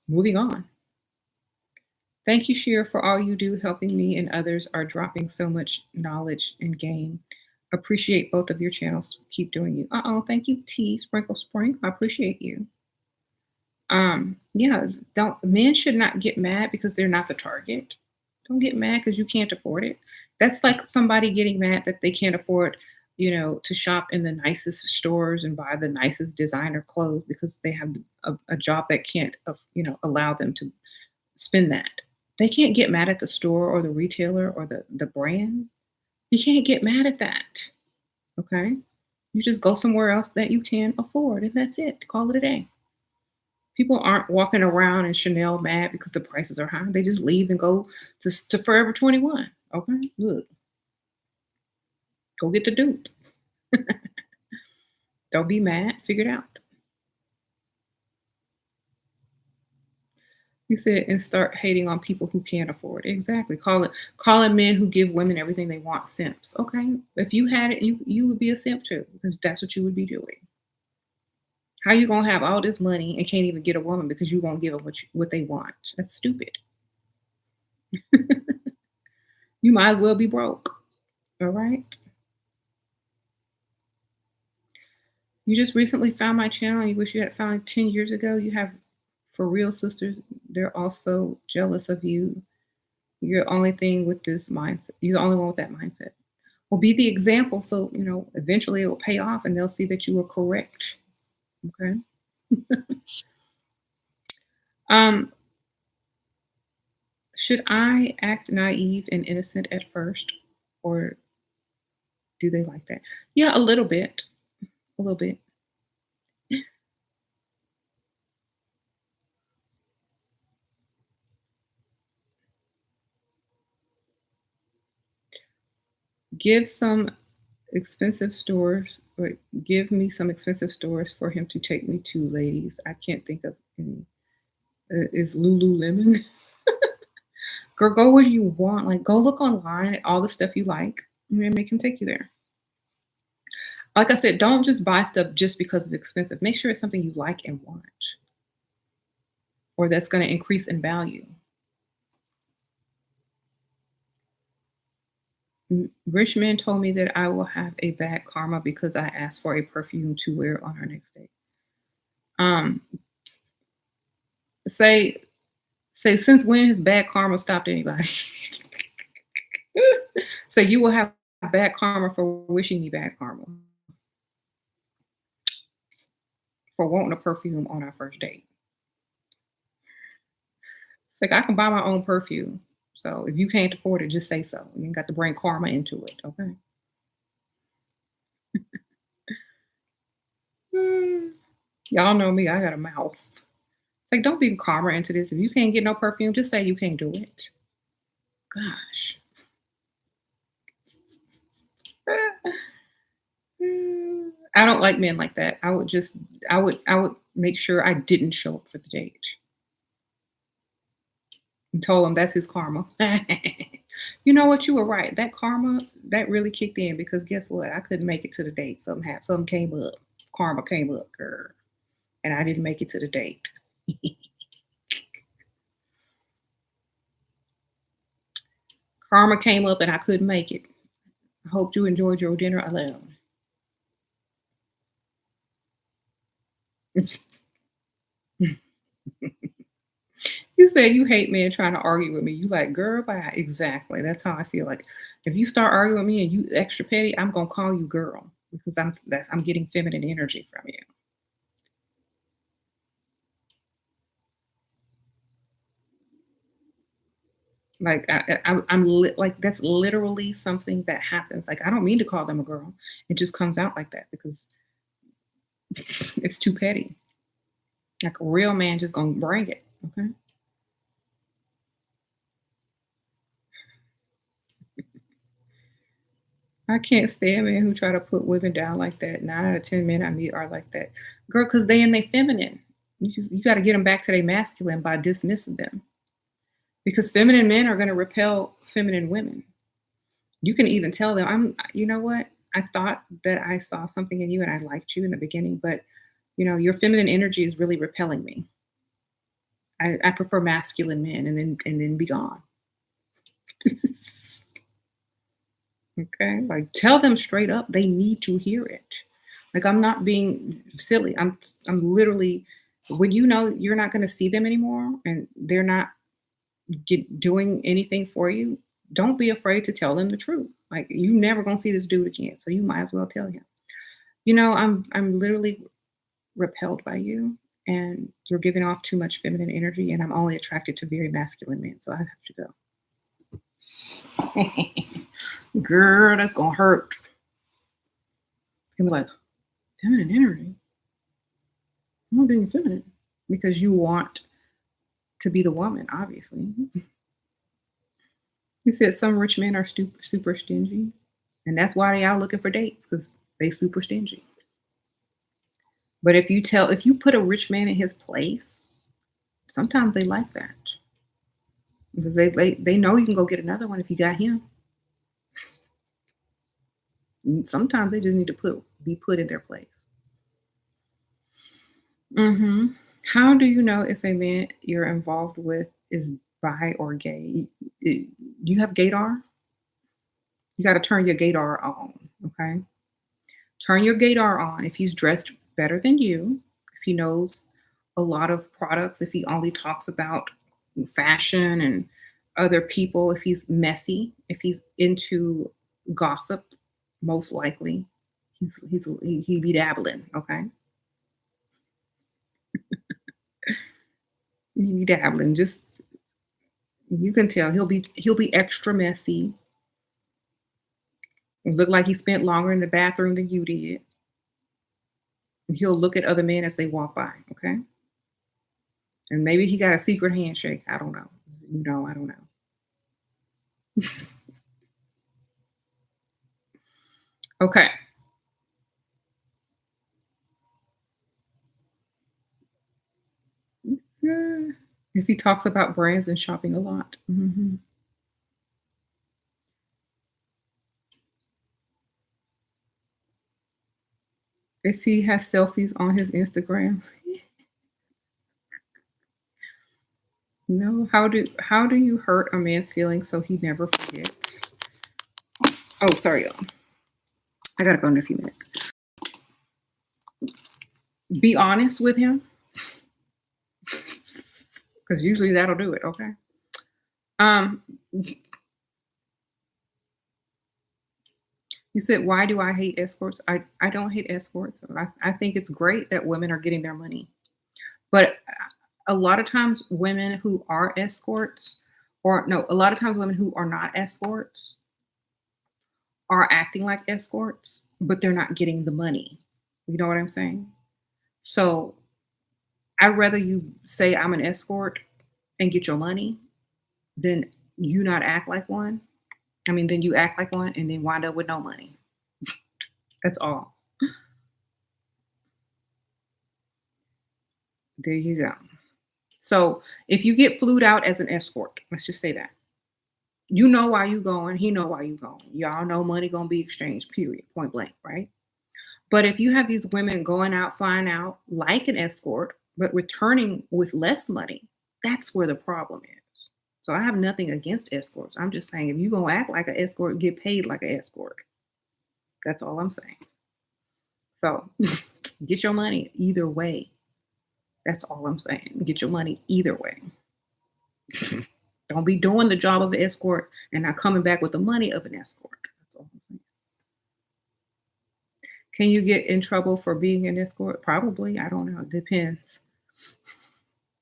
Moving on. Thank you, Sheer, for all you do, helping me and others are dropping so much knowledge and game. Appreciate both of your channels. Keep doing you. Thank you, T Sprinkle Sprinkle. I appreciate you. Yeah, don't men should not get mad because they're not the target. Don't get mad because you can't afford it. That's like somebody getting mad that they can't afford, to shop in the nicest stores and buy the nicest designer clothes because they have a job that can't, allow them to spend that. They can't get mad at the store or the retailer or the brand. You can't get mad at that. Okay. You just go somewhere else that you can afford, and that's it. Call it a day. People aren't walking around in Chanel mad because the prices are high. They just leave and go to Forever 21. Okay. Look, go get the dupe. Don't be mad. Figure it out. You said and start hating on people who can't afford. Exactly. Calling men who give women everything they want simps. Okay. If you had it, you would be a simp too, because that's what you would be doing. How you gonna have all this money and can't even get a woman because you won't give them what they want? That's stupid. You might as well be broke. All right. You just recently found my channel and you wish you had found it 10 years ago. You have for real sisters. They're also jealous of you. You're the only thing with this mindset. You're the only one with that mindset. Well, be the example so, eventually it will pay off and they'll see that you were correct. Okay. Um, should I act naive and innocent at first or do they like that? Yeah, a little bit. A little bit. Give some expensive stores or give me some expensive stores for him to take me to, ladies. I can't think of any. Is Lululemon? Girl, go where you want. Like, go look online at all the stuff you like and then make him take you there. Like I said, don't just buy stuff just because it's expensive. Make sure it's something you like and want or that's going to increase in value. Rich men told me that I will have a bad karma because I asked for a perfume to wear on our next date. Um, say say since when has bad karma stopped anybody? So you will have bad karma for wishing me bad karma for wanting a perfume on our first date. It's like I can buy my own perfume. So if you can't afford it, just say so. You ain't got to bring karma into it. Okay. Mm, y'all know me. I got a mouth. It's like don't bring karma into this. If you can't get no perfume, just say you can't do it. Gosh. I don't like men like that. I would make sure I didn't show up for the date and told him that's his karma. You know what? You were right. That karma that really kicked in because guess what? I couldn't make it to the date. Something came up. Karma came up, girl, and I didn't make it to the date. Karma came up and I couldn't make it. I hope you enjoyed your dinner alone. You said you hate men trying to argue with me. You like, girl, bye. Exactly. That's how I feel. Like, if you start arguing with me and you extra petty, I'm gonna call you girl because I'm getting feminine energy from you. Like like that's literally something that happens. Like I don't mean to call them a girl. It just comes out like that because it's too petty. Like a real man just gonna bring it. Okay. I can't stand men who try to put women down like that. 9 out of 10 men I meet are like that. Girl, because they in they feminine. You got to get them back to their masculine by dismissing them. Because feminine men are going to repel feminine women. You can even tell them, you know what? I thought that I saw something in you and I liked you in the beginning, but your feminine energy is really repelling me. I prefer masculine men and then be gone. Okay? Like tell them straight up. They need to hear it. Like I'm not being silly. I'm literally when you know you're not going to see them anymore and they're not doing anything for you, don't be afraid to tell them the truth. Like you never going to see this dude again, so you might as well tell him. I'm literally repelled by you and you're giving off too much feminine energy and I'm only attracted to very masculine men, so I have to go. Girl, that's gonna hurt. And be like, feminine energy? I'm not being feminine. Because you want to be the woman, obviously. He said some rich men are super stingy. And that's why they out looking for dates, because they super stingy. But if you put a rich man in his place, sometimes they like that. Because they know you can go get another one if you got him. Sometimes they just need to be put in their place. How do you know if a man you're involved with is bi or gay? You have gaydar? You got to turn your gaydar on, okay? Turn your gaydar on if he's dressed better than you, if he knows a lot of products, if he only talks about fashion and other people, if he's messy, if he's into gossip, most likely he be dabbling, okay? He be dabbling. Just you can tell he'll be extra messy. Look like he spent longer in the bathroom than you did. And he'll look at other men as they walk by, okay? And maybe he got a secret handshake. I don't know. I don't know. Okay. Yeah. If he talks about brands and shopping a lot. If he has selfies on his Instagram. No, how do you hurt a man's feelings so he never forgets? Oh, sorry, y'all. I gotta go in a few minutes. Be honest with him, because usually that'll do it. Okay. Um, you said, why do I hate escorts? I don't hate escorts. I think it's great that women are getting their money, but a lot of times women who are escorts, or no, a lot of times women who are not escorts are acting like escorts, but they're not getting the money. You know what I'm saying? So I'd rather you say I'm an escort and get your money than you not act like one. I mean, then you act like one and then wind up with no money. That's all. There you go. So if you get flued out as an escort, let's just say that. You know why you going, he know why you going. Y'all know money gonna be exchanged, period, point blank, right? But if you have these women going out, flying out like an escort, but returning with less money, that's where the problem is. So I have nothing against escorts. I'm just saying if you gonna act like an escort, get paid like an escort. That's all I'm saying. So get your money either way. That's all I'm saying. Get your money either way. Don't be doing the job of an escort and not coming back with the money of an escort. That's all I'm saying. Can you get in trouble for being an escort? Probably. I don't know. It depends.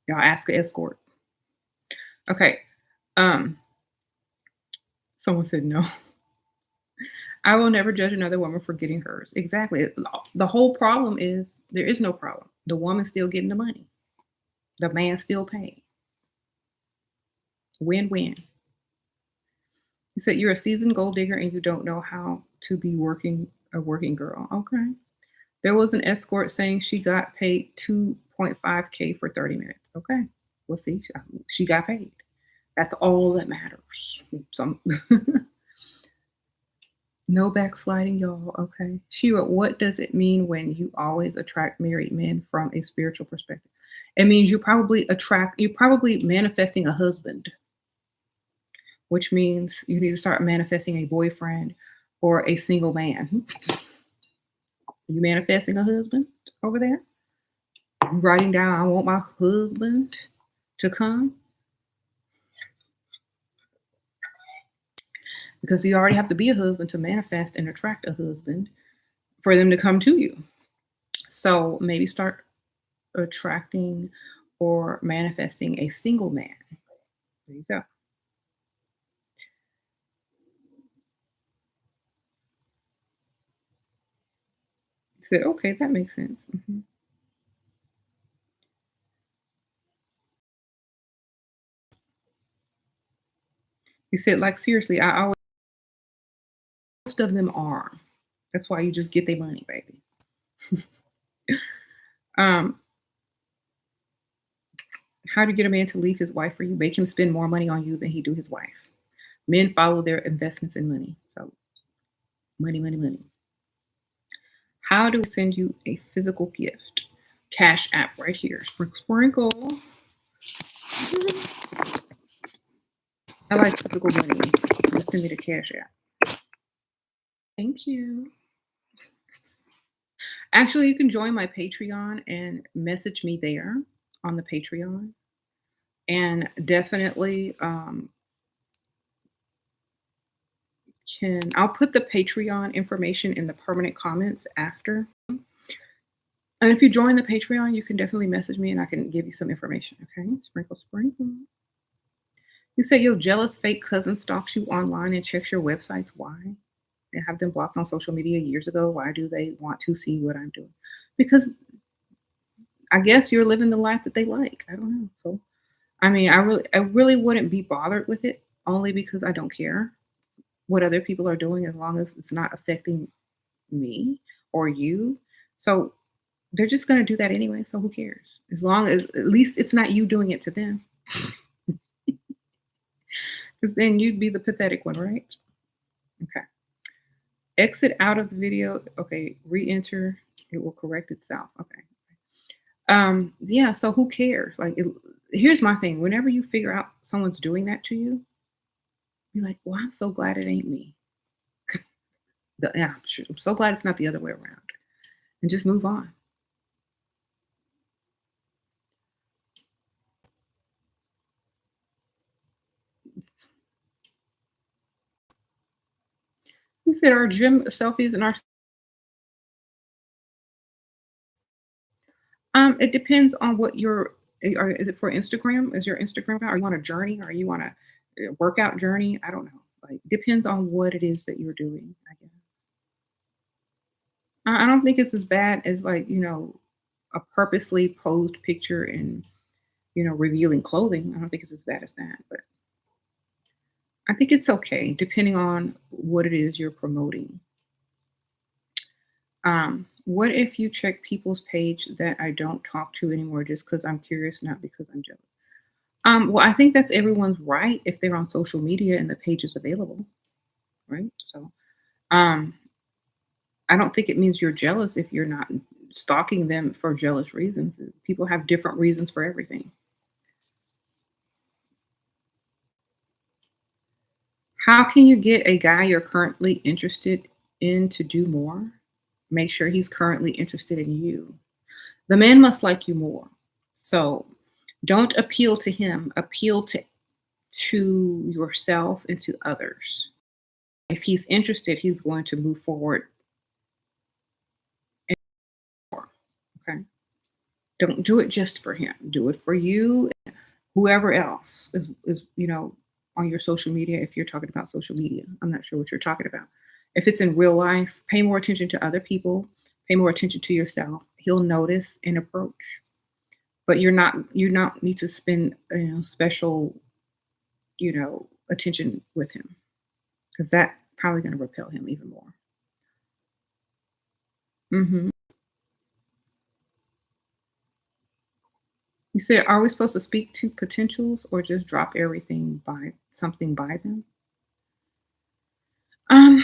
Y'all ask an escort. Okay. Um, Someone said no. I will never judge another woman for getting hers. Exactly. The whole problem is there is no problem. The woman's still getting the money. The man still paid. Win-win. He said you're a seasoned gold digger and you don't know how to be a working girl. Okay. There was an escort saying she got paid 2.5K for 30 minutes. Okay. We'll see. She got paid. That's all that matters. Some no backsliding, y'all. Okay. Shira, what does it mean when you always attract married men from a spiritual perspective? It means you're probably manifesting a husband, which means you need to start manifesting a boyfriend or a single man. You manifesting a husband over there? You writing down, I want my husband to come because you already have to be a husband to manifest and attract a husband for them to come to you. So maybe start attracting or manifesting a single man. There you go. You said, okay, that makes sense. You said, like, seriously, I always, most of them are. That's why you just get their money, baby. Um, how do you get a man to leave his wife for you? Make him spend more money on you than he do his wife. Men follow their investments in money. So money, money, money. How do we send you a physical gift? Cash app right here. Sprinkle, sprinkle. I like physical money. Just send me the cash app. Thank you. Actually, you can join my Patreon and message me there on the Patreon. And definitely I'll put the Patreon information in the permanent comments after. And if you join the Patreon, you can definitely message me and I can give you some information. Okay. Sprinkle, sprinkle. You say your jealous fake cousin stalks you online and checks your websites. Why? They have them blocked on social media years ago. Why do they want to see what I'm doing? Because I guess you're living the life that they like. I don't know. So I mean, I really wouldn't be bothered with it only because I don't care what other people are doing as long as it's not affecting me or you. So they're just going to do that anyway. So who cares? As long as at least it's not you doing it to them. Because then you'd be the pathetic one, right? Okay. Exit out of the video. Okay. Re-enter. It will correct itself. Okay. Yeah. So who cares? Here's my thing. Whenever you figure out someone's doing that to you, you're like, well, I'm so glad it ain't me. Yeah, I'm so glad it's not the other way around. And just move on. You said our gym selfies and our it depends on what your is it for Instagram? Is your Instagram account? Are you on a journey? Are you on a workout journey? I don't know. Like depends on what it is that you're doing, I guess. I don't think it's as bad as a purposely posed picture and revealing clothing. I don't think it's as bad as that, but I think it's okay depending on what it is you're promoting. What if you check people's page that I don't talk to anymore just because I'm curious, not because I'm jealous? Well, I think that's everyone's right if they're on social media and the page is available, right? So, um, I don't think it means you're jealous if you're not stalking them for jealous reasons. People have different reasons for everything. How can you get a guy you're currently interested in to do more? Make sure he's currently interested in you. The man must like you more. So don't appeal to him, appeal to yourself and to others. If he's interested, he's going to move forward and more. Okay. Don't do it just for him. Do it for you and whoever else is on your social media if you're talking about social media. I'm not sure what you're talking about. If it's in real life, pay more attention to other people, pay more attention to yourself. He'll notice and approach. But you not need to spend special attention with him because that probably going to repel him even more. Hmm. You said, are we supposed to speak to potentials or just drop everything by something by them? Um,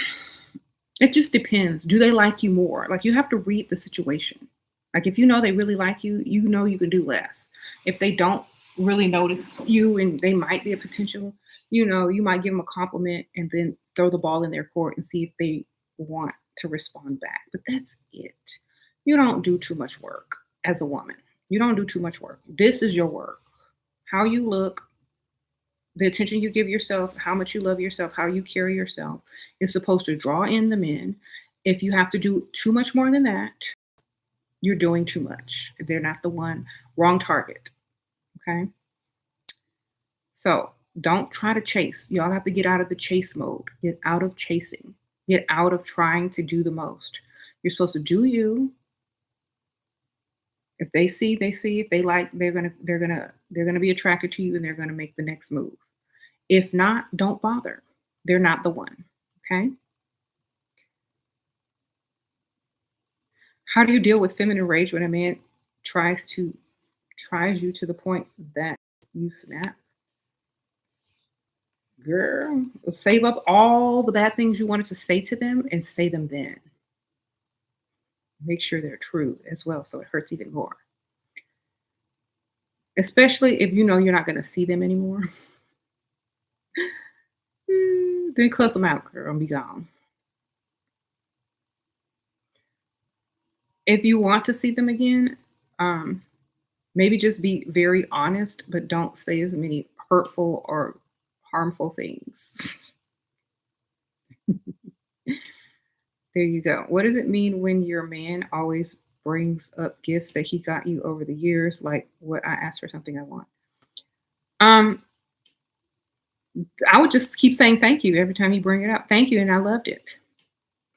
it just depends. Do they like you more? Like you have to read the situation. Like if you know they really like you, you know you can do less. If they don't really notice you and they might be a potential, you might give them a compliment and then throw the ball in their court and see if they want to respond back. But that's it. You don't do too much work as a woman. You don't do too much work. This is your work. How you look, the attention you give yourself, how much you love yourself, how you carry yourself is supposed to draw in the men. If you have to do too much more than that, you're doing too much. They're not the one. Wrong target. Okay. So don't try to chase. Y'all have to get out of the chase mode. Get out of chasing. Get out of trying to do the most. You're supposed to do you. If they see, they see. If they like, they're gonna be attracted to you and they're gonna make the next move. If not, don't bother. They're not the one. Okay. How do you deal with feminine rage when a man tries you to the point that you snap? Girl, save up all the bad things you wanted to say to them and say them then. Make sure they're true as well, so it hurts even more. Especially if you know you're not going to see them anymore. Then cuss them out, girl, and be gone. If you want to see them again, maybe just be very honest, but don't say as many hurtful or harmful things. There you go. What does it mean when your man always brings up gifts that he got you over the years, like what I asked for something I want? Um, I would just keep saying thank you every time you bring it up. Thank you, and I loved it.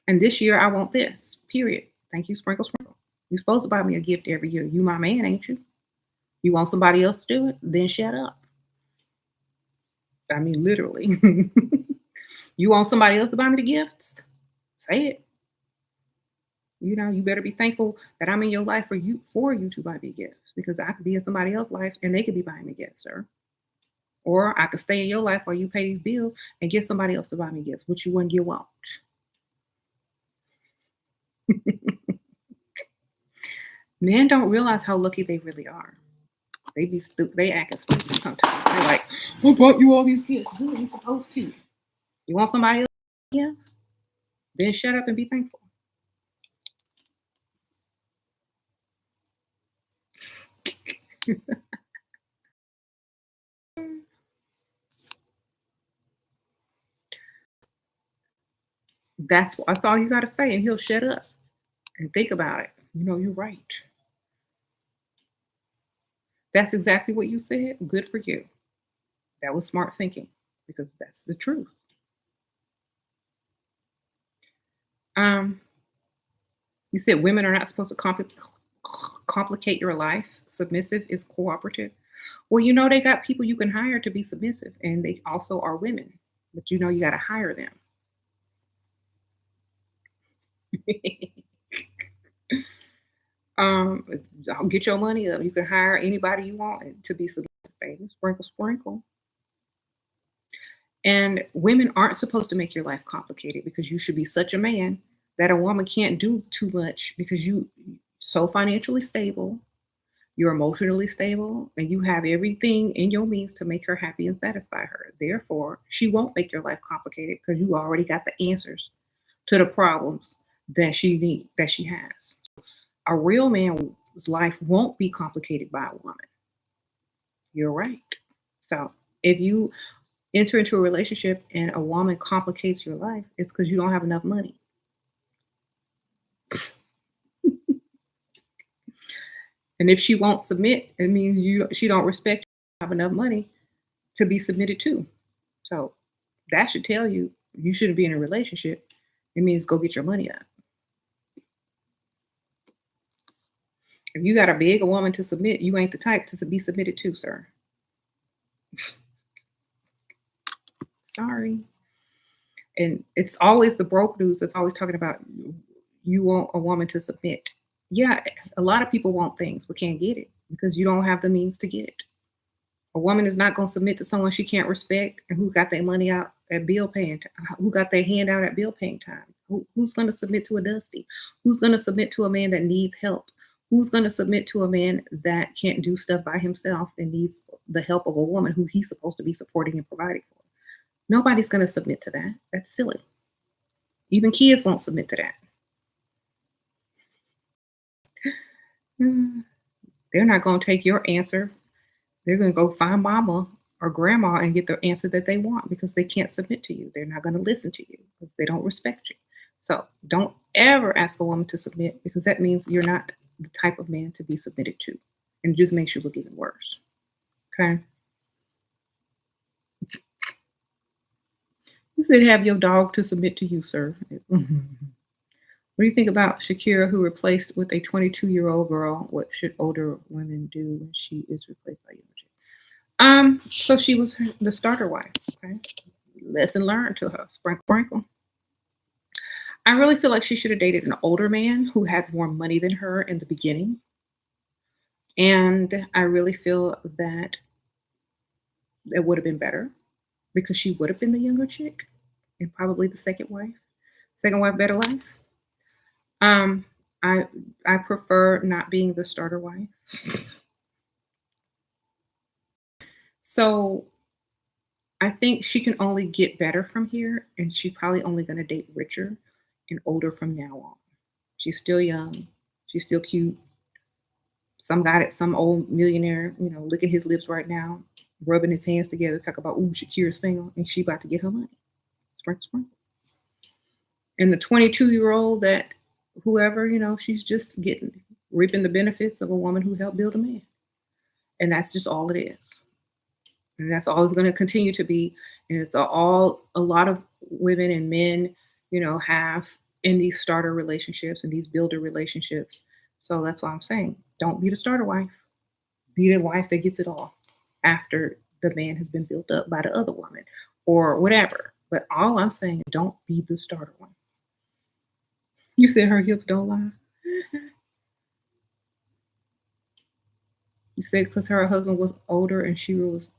And this year I want this. Period. Thank you, sprinkle, sprinkle. You're supposed to buy me a gift every year. You my man, ain't you? You want somebody else to do it? Then shut up. I mean, literally. You want somebody else to buy me the gifts? Say it. You better be thankful that I'm in your life for you to buy me gifts because I could be in somebody else's life and they could be buying me gifts, sir. Or I could stay in your life while you pay these bills and get somebody else to buy me gifts. Which one you want? Men don't realize how lucky they really are. They be stupid. They acting stupid sometimes. They're like, "I bought you all these gifts. Who are you supposed to? You want somebody else? Yes. Then shut up and be thankful." That's all you got to say, and he'll shut up and think about it. You're right. That's exactly what you said. Good for you. That was smart thinking because that's the truth. Um, you said women are not supposed to complicate your life. Submissive is cooperative. Well, they got people you can hire to be submissive, and they also are women. But you got to hire them. um, get your money up. You can hire anybody you want to be submissive, baby. Sprinkle, sprinkle. And women aren't supposed to make your life complicated because you should be such a man that a woman can't do too much because you so financially stable, you're emotionally stable, and you have everything in your means to make her happy and satisfy her. Therefore, she won't make your life complicated because you already got the answers to the problems that she has. A real man's life won't be complicated by a woman. You're right. So if you enter into a relationship and a woman complicates your life, it's because you don't have enough money. And if she won't submit, it means she don't respect you have enough money to be submitted to. So that should tell you shouldn't be in a relationship. It means go get your money up. If you got to beg a woman to submit, you ain't the type to be submitted to, sir. Sorry. And it's always the broke dudes that's always talking about you want a woman to submit. Yeah, a lot of people want things but can't get it because you don't have the means to get it. A woman is not going to submit to someone she can't respect and who got their money out at bill paying time, who got their hand out at bill paying time. Who's going to submit to a dusty? Who's going to submit to a man that needs help? Who's going to submit to a man that can't do stuff by himself and needs the help of a woman who he's supposed to be supporting and providing for? Nobody's going to submit to that. That's silly. Even kids won't submit to that. Mm, They're not going to take your answer. They're going to go find mama or grandma and get the answer that they want because they can't submit to you. They're not going to listen to you because they don't respect you. So don't ever ask a woman to submit because that means you're not the type of man to be submitted to. And it just makes you look even worse. Okay. You said have your dog to submit to you, sir. What do you think about Shakira, who replaced with a 22-year-old girl? What should older women do when she is replaced by younger chicks? So she was the starter wife. Okay, lesson learned to her. Sprinkle, sprinkle. I really feel like she should have dated an older man who had more money than her in the beginning, and I really feel that it would have been better because she would have been the younger chick and probably the second wife. Second wife, better life. Um, I I prefer not being the starter wife. So I think she can only get better from here, and she's probably only going to date richer and older from now on. She's still young. She's still cute. Some got it. Some old millionaire, licking his lips right now, rubbing his hands together, talk about ooh Shakira's single, and she about to get her money. Sprinkle, sprinkle. And the 22-year-old that whoever, she's just getting reaping the benefits of a woman who helped build a man, and that's just all it is. And that's all it's going to continue to be. And it's all a lot of women and men, have in these starter relationships and these builder relationships. So that's why I'm saying, don't be the starter wife. Be the wife that gets it all after the man has been built up by the other woman or whatever. But all I'm saying, don't be the starter one. You said her hips don't lie. You said because her husband was older and she was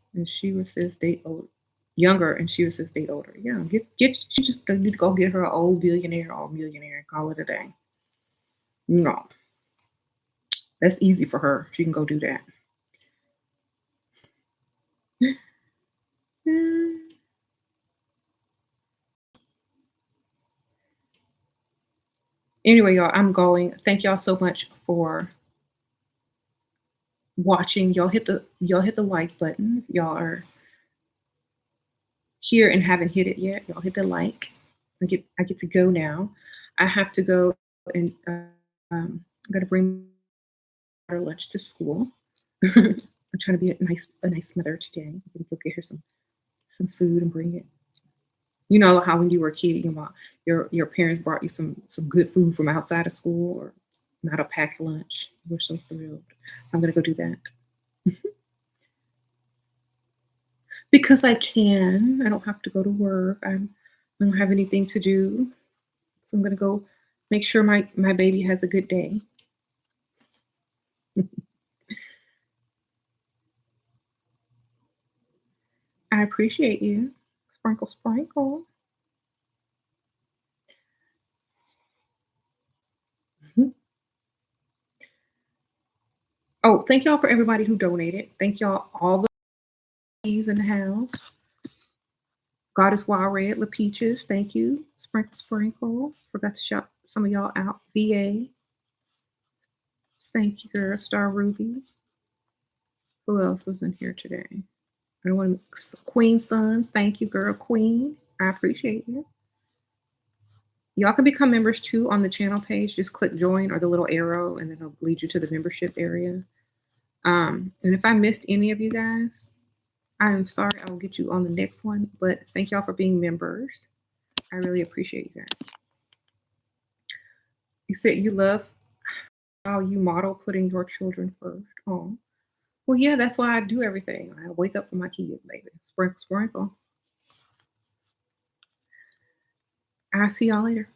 his date old, younger and she was his date older. Yeah, get she just need to go get her an old billionaire or millionaire and call it a day. No, that's easy for her. She can go do that. Anyway, y'all, I'm going. Thank y'all so much for watching. Y'all hit the like button. If y'all are here and haven't hit it yet, y'all hit the like. I get to go now. I have to go and I'm gonna bring her lunch to school. I'm trying to be a nice mother today. I'm gonna go get her some food and bring it. You know how when you were a kid, your parents brought you some good food from outside of school or not a packed lunch. We're so thrilled. I'm gonna go do that because I can. I don't have to go to work. I don't have anything to do, so I'm gonna go make sure my baby has a good day. I appreciate you. Sprinkle, sprinkle. Oh, thank y'all for everybody who donated. Thank y'all, all the ladies in the house. Goddess Wild Red, La Peaches, thank you. Sprinkle, sprinkle. Forgot to shout some of y'all out. VA, thank you, girl. Star Ruby. Who else is in here today? I don't want to. Queen Sun, thank you, girl. Queen, I appreciate you. Y'all can become members too on the channel page. Just click join or the little arrow, and then it'll lead you to the membership area. And if I missed any of you guys, I am sorry. I will get you on the next one. But thank y'all for being members. I really appreciate you guys. You said you love how you model putting your children first. Oh, well, yeah, that's why I do everything. I wake up for my kids, baby. Sprinkle, sprinkle. I'll see y'all later.